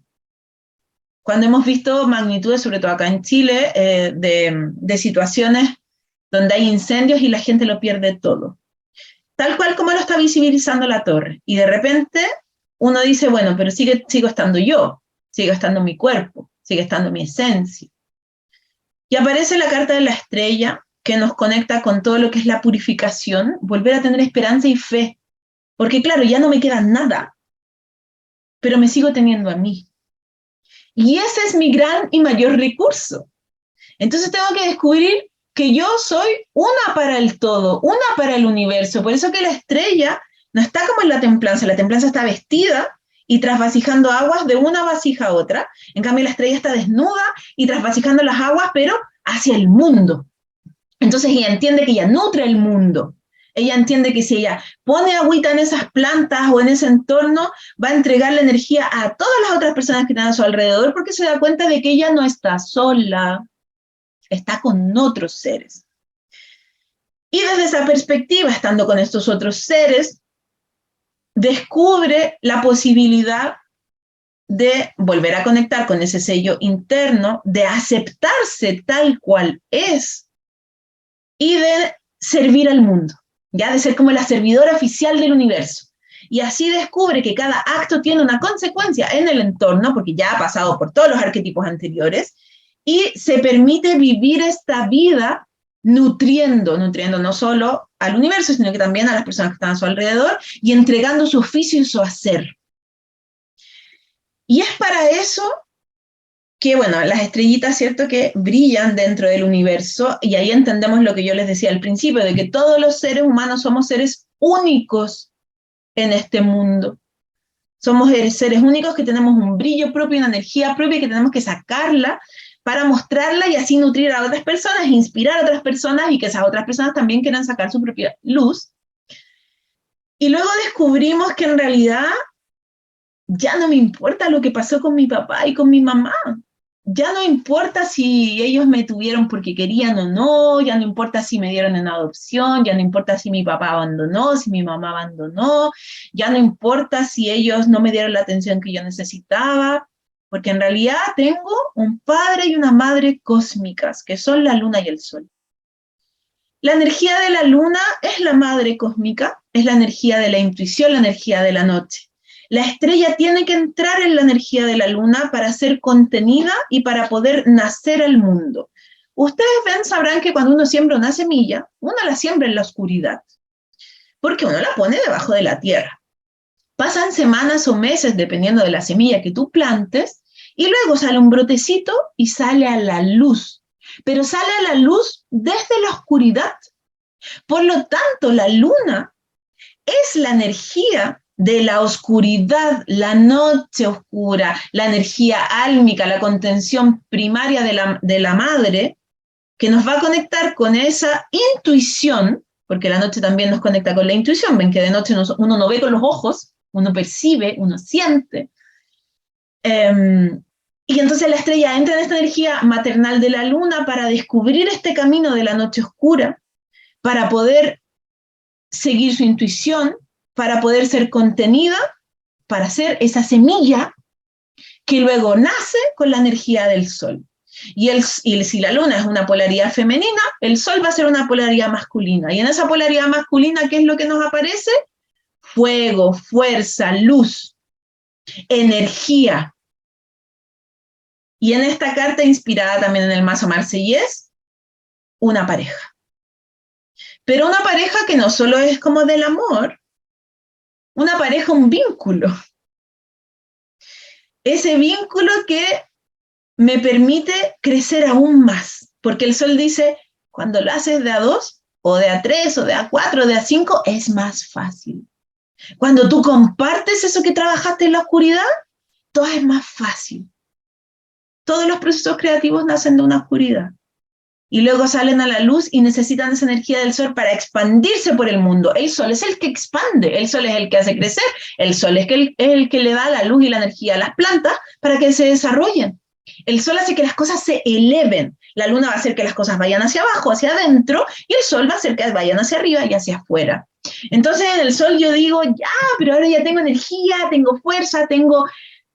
Cuando hemos visto magnitudes, sobre todo acá en Chile, de situaciones donde hay incendios y la gente lo pierde todo. Tal cual como lo está visibilizando la torre. Y de repente uno dice, bueno, pero sigo estando yo, sigo estando mi cuerpo, sigue estando mi esencia. Y aparece la carta de la estrella que nos conecta con todo lo que es la purificación, volver a tener esperanza y fe. Porque claro, ya no me queda nada, pero me sigo teniendo a mí. Y ese es mi gran y mayor recurso. Entonces tengo que descubrir que yo soy una para el todo, una para el universo. Por eso que la estrella no está como en la templanza está vestida y trasvasijando aguas de una vasija a otra. En cambio, la estrella está desnuda y trasvasijando las aguas, pero hacia el mundo. Entonces ella entiende que ella nutre el mundo. Ella entiende que si ella pone agüita en esas plantas o en ese entorno, va a entregar la energía a todas las otras personas que están a su alrededor porque se da cuenta de que ella no está sola, está con otros seres. Y desde esa perspectiva, estando con estos otros seres, descubre la posibilidad de volver a conectar con ese sello interno, de aceptarse tal cual es y de servir al mundo, ya de ser como la servidora oficial del universo. Y así descubre que cada acto tiene una consecuencia en el entorno, porque ya ha pasado por todos los arquetipos anteriores, y se permite vivir esta vida nutriendo no solo al universo, sino que también a las personas que están a su alrededor, y entregando su oficio y su hacer. Y es para eso que, bueno, las estrellitas, ¿cierto?, que brillan dentro del universo, y ahí entendemos lo que yo les decía al principio, de que todos los seres humanos somos seres únicos en este mundo. Somos seres únicos que tenemos un brillo propio, una energía propia, que tenemos que sacarla para mostrarla y así nutrir a otras personas, inspirar a otras personas y que esas otras personas también quieran sacar su propia luz. Y luego descubrimos que en realidad ya no me importa lo que pasó con mi papá y con mi mamá. Ya no importa si ellos me tuvieron porque querían o no, ya no importa si me dieron en adopción, ya no importa si mi papá abandonó, si mi mamá abandonó, ya no importa si ellos no me dieron la atención que yo necesitaba, porque en realidad tengo un padre y una madre cósmicas, que son la luna y el sol. La energía de la luna es la madre cósmica, es la energía de la intuición, la energía de la noche. La estrella tiene que entrar en la energía de la luna para ser contenida y para poder nacer al mundo. Ustedes sabrán que cuando uno siembra una semilla, uno la siembra en la oscuridad, porque uno la pone debajo de la tierra. Pasan semanas o meses, dependiendo de la semilla que tú plantes, y luego sale un brotecito y sale a la luz, pero sale a la luz desde la oscuridad. Por lo tanto, la luna es la energía de la oscuridad, la noche oscura, la energía álmica, la contención primaria de la madre, que nos va a conectar con esa intuición, porque la noche también nos conecta con la intuición, ven que de noche uno no ve con los ojos, uno percibe, uno siente, y entonces la estrella entra en esta energía maternal de la luna para descubrir este camino de la noche oscura, para poder seguir su intuición, para poder ser contenida, para ser esa semilla que luego nace con la energía del sol. Y si la luna es una polaridad femenina, el sol va a ser una polaridad masculina. Y en esa polaridad masculina, ¿qué es lo que nos aparece? Fuego, fuerza, luz, energía. Y en esta carta, inspirada también en el mazo marsellés, una pareja. Pero una pareja que no solo es como del amor, una pareja, un vínculo. Ese vínculo que me permite crecer aún más. Porque el sol dice, cuando lo haces de a 2, o de a 3, o de a 4, o de a 5, es más fácil. Cuando tú compartes eso que trabajaste en la oscuridad, todo es más fácil. Todos los procesos creativos nacen de una oscuridad. Y luego salen a la luz y necesitan esa energía del sol para expandirse por el mundo. El sol es el que expande, el sol es el que hace crecer, el sol es el que le da la luz y la energía a las plantas para que se desarrollen. El sol hace que las cosas se eleven, la luna va a hacer que las cosas vayan hacia abajo, hacia adentro, y el sol va a hacer que vayan hacia arriba y hacia afuera. Entonces en el sol yo digo, ya, pero ahora ya tengo energía, tengo fuerza, tengo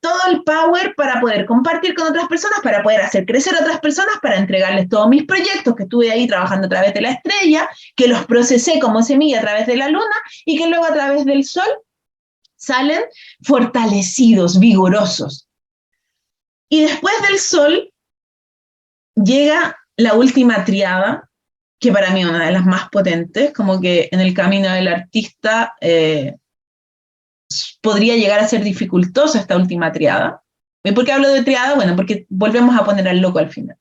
todo el power para poder compartir con otras personas, para poder hacer crecer a otras personas, para entregarles todos mis proyectos que estuve ahí trabajando a través de la estrella, que los procesé como semilla a través de la luna y que luego a través del sol salen fortalecidos, vigorosos. Y después del sol llega la última triada, que para mí es una de las más potentes, como que en el camino del artista podría llegar a ser dificultosa esta última triada. ¿Y por qué hablo de triada? Bueno, porque volvemos a poner al loco al final.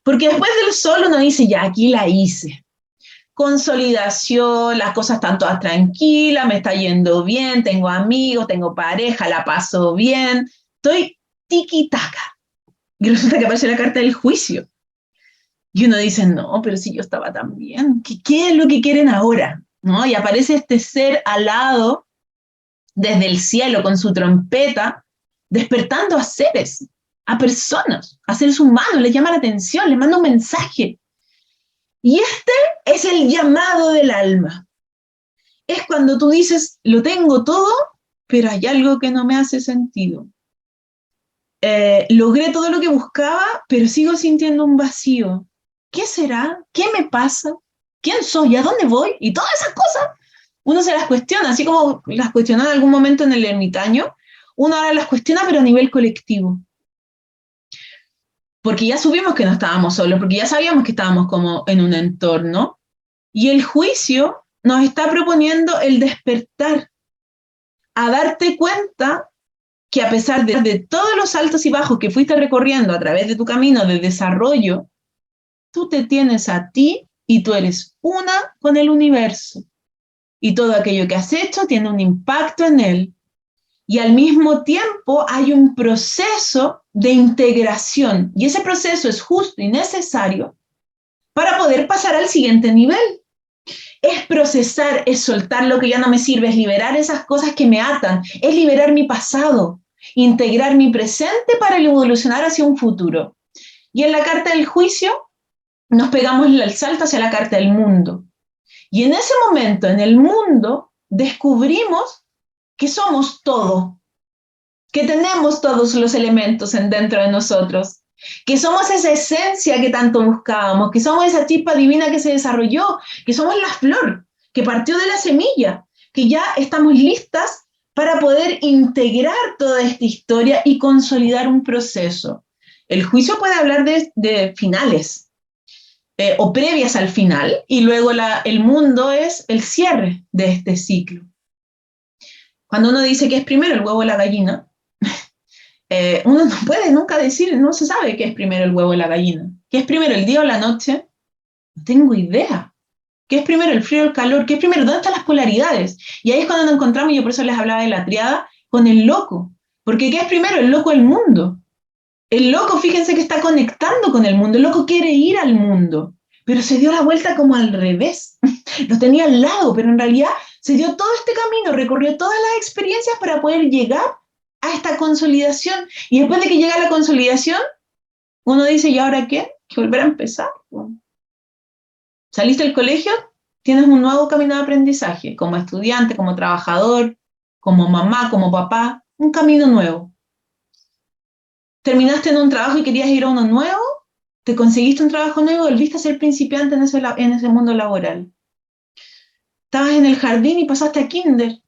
Porque después del sol uno dice, ya, aquí la hice. Consolidación, las cosas están todas tranquilas, me está yendo bien, tengo amigos, tengo pareja, la paso bien, estoy tiki-taka. Y resulta que aparece la carta del juicio. Y uno dice, no, pero si yo estaba tan bien, ¿qué es lo que quieren ahora? ¿No? Y aparece este ser alado desde el cielo con su trompeta, despertando a seres, a personas, a seres humanos, les llama la atención, les manda un mensaje. Y este es el llamado del alma. Es cuando tú dices, lo tengo todo, pero hay algo que no me hace sentido. Logré todo lo que buscaba, pero sigo sintiendo un vacío. ¿Qué será? ¿Qué me pasa? ¿Quién soy? ¿A dónde voy? Y todas esas cosas, uno se las cuestiona, así como las cuestionó en algún momento en el ermitaño, uno ahora las cuestiona, pero a nivel colectivo. Porque ya supimos que no estábamos solos, porque ya sabíamos que estábamos como en un entorno, y el juicio nos está proponiendo el despertar, a darte cuenta que a pesar de todos los altos y bajos que fuiste recorriendo a través de tu camino de desarrollo, tú te tienes a ti y tú eres una con el universo. Y todo aquello que has hecho tiene un impacto en él. Y al mismo tiempo hay un proceso de integración. Y ese proceso es justo y necesario para poder pasar al siguiente nivel. Es procesar, es soltar lo que ya no me sirve, es liberar esas cosas que me atan, es liberar mi pasado, integrar mi presente para evolucionar hacia un futuro. Y en la carta del juicio nos pegamos el salto hacia la carta del mundo. Y en ese momento, en el mundo, descubrimos que somos todo, que tenemos todos los elementos dentro de nosotros, que somos esa esencia que tanto buscábamos, que somos esa chispa divina que se desarrolló, que somos la flor que partió de la semilla, que ya estamos listas para poder integrar toda esta historia y consolidar un proceso. El juicio puede hablar de finales, o previas al final, y luego el mundo es el cierre de este ciclo. Cuando uno dice que es primero el huevo o la gallina, uno no puede nunca decir, no se sabe qué es primero el huevo o la gallina. ¿Qué es primero el día o la noche? No tengo idea. ¿Qué es primero el frío o el calor? ¿Qué es primero? ¿Dónde están las polaridades? Y ahí es cuando nos encontramos, y yo por eso les hablaba de la triada, con el loco. Porque ¿qué es primero? El loco del mundo. El loco, fíjense que está conectando con el mundo, el loco quiere ir al mundo, pero se dio la vuelta como al revés. Lo tenía al lado, pero en realidad se dio todo este camino, recorrió todas las experiencias para poder llegar a esta consolidación. Y después de que llega la consolidación, uno dice, ¿y ahora qué? Que volver a empezar. Saliste del colegio, tienes un nuevo camino de aprendizaje, como estudiante, como trabajador, como mamá, como papá, un camino nuevo. Terminaste en un trabajo y querías ir a uno nuevo, te conseguiste un trabajo nuevo, volviste a ser principiante en ese mundo laboral. Estabas en el jardín y pasaste a kinder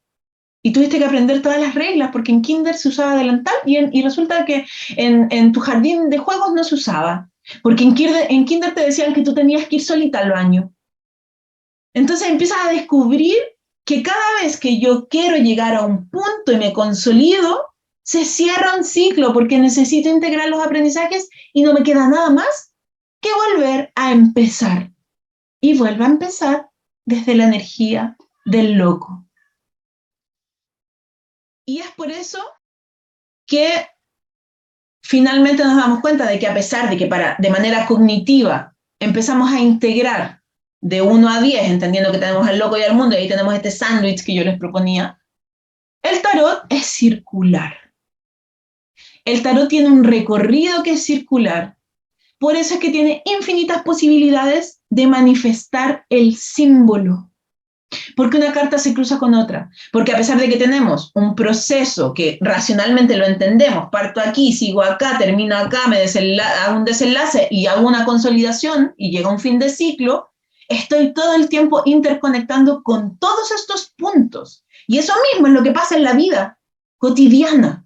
y tuviste que aprender todas las reglas porque en kinder se usaba delantal y resulta que en tu jardín de juegos no se usaba, porque en kinder te decían que tú tenías que ir solita al baño. Entonces empiezas a descubrir que cada vez que yo quiero llegar a un punto y me consolido, se cierra un ciclo porque necesito integrar los aprendizajes y no me queda nada más que volver a empezar. Y vuelvo a empezar desde la energía del loco. Y es por eso que finalmente nos damos cuenta de que a pesar de que de manera cognitiva empezamos a integrar de 1 a 10, entendiendo que tenemos al loco y al mundo, y ahí tenemos este sándwich que yo les proponía, el tarot es circular. El tarot tiene un recorrido que es circular. Por eso es que tiene infinitas posibilidades de manifestar el símbolo. Porque una carta se cruza con otra. Porque a pesar de que tenemos un proceso que racionalmente lo entendemos, parto aquí, sigo acá, termino acá, hago un desenlace y hago una consolidación y llega un fin de ciclo, estoy todo el tiempo interconectando con todos estos puntos. Y eso mismo es lo que pasa en la vida cotidiana.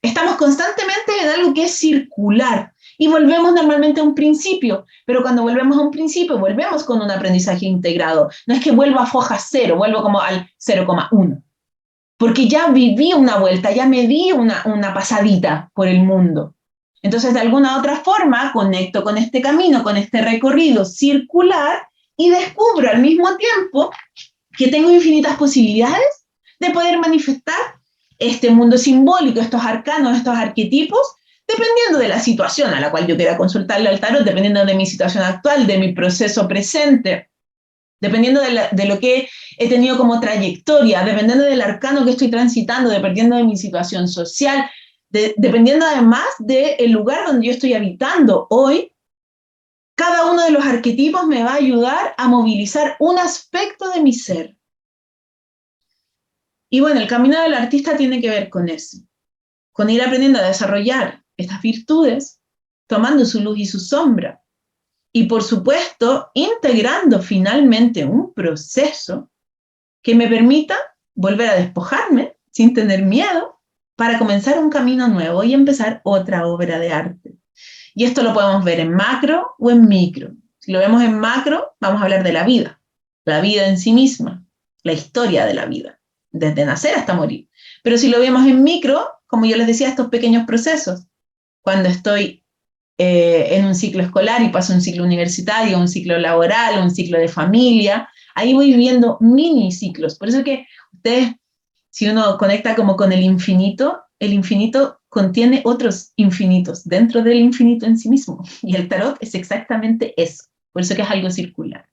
Estamos constantemente en algo que es circular y volvemos normalmente a un principio, pero cuando volvemos a un principio, volvemos con un aprendizaje integrado. No es que vuelva a foja cero, vuelvo como al 0,1, porque ya viví una vuelta, ya me di una pasadita por el mundo. Entonces, de alguna otra forma, conecto con este camino, con este recorrido circular y descubro al mismo tiempo que tengo infinitas posibilidades de poder manifestar este mundo simbólico, estos arcanos, estos arquetipos, dependiendo de la situación a la cual yo quiera consultarle al tarot, dependiendo de mi situación actual, de mi proceso presente, dependiendo de lo que he tenido como trayectoria, dependiendo del arcano que estoy transitando, dependiendo de mi situación social, dependiendo además del lugar donde yo estoy habitando hoy, cada uno de los arquetipos me va a ayudar a movilizar un aspecto de mi ser. Y bueno, el camino del artista tiene que ver con eso, con ir aprendiendo a desarrollar estas virtudes, tomando su luz y su sombra, y por supuesto, integrando finalmente un proceso que me permita volver a despojarme sin tener miedo para comenzar un camino nuevo y empezar otra obra de arte. Y esto lo podemos ver en macro o en micro. Si lo vemos en macro, vamos a hablar de la vida en sí misma, la historia de la vida, desde nacer hasta morir. Pero si lo vemos en micro, como yo les decía, estos pequeños procesos, cuando estoy en un ciclo escolar y paso un ciclo universitario, un ciclo laboral, un ciclo de familia, ahí voy viviendo mini ciclos. Por eso que ustedes, si uno conecta como con el infinito contiene otros infinitos dentro del infinito en sí mismo. Y el tarot es exactamente eso. Por eso que es algo circular.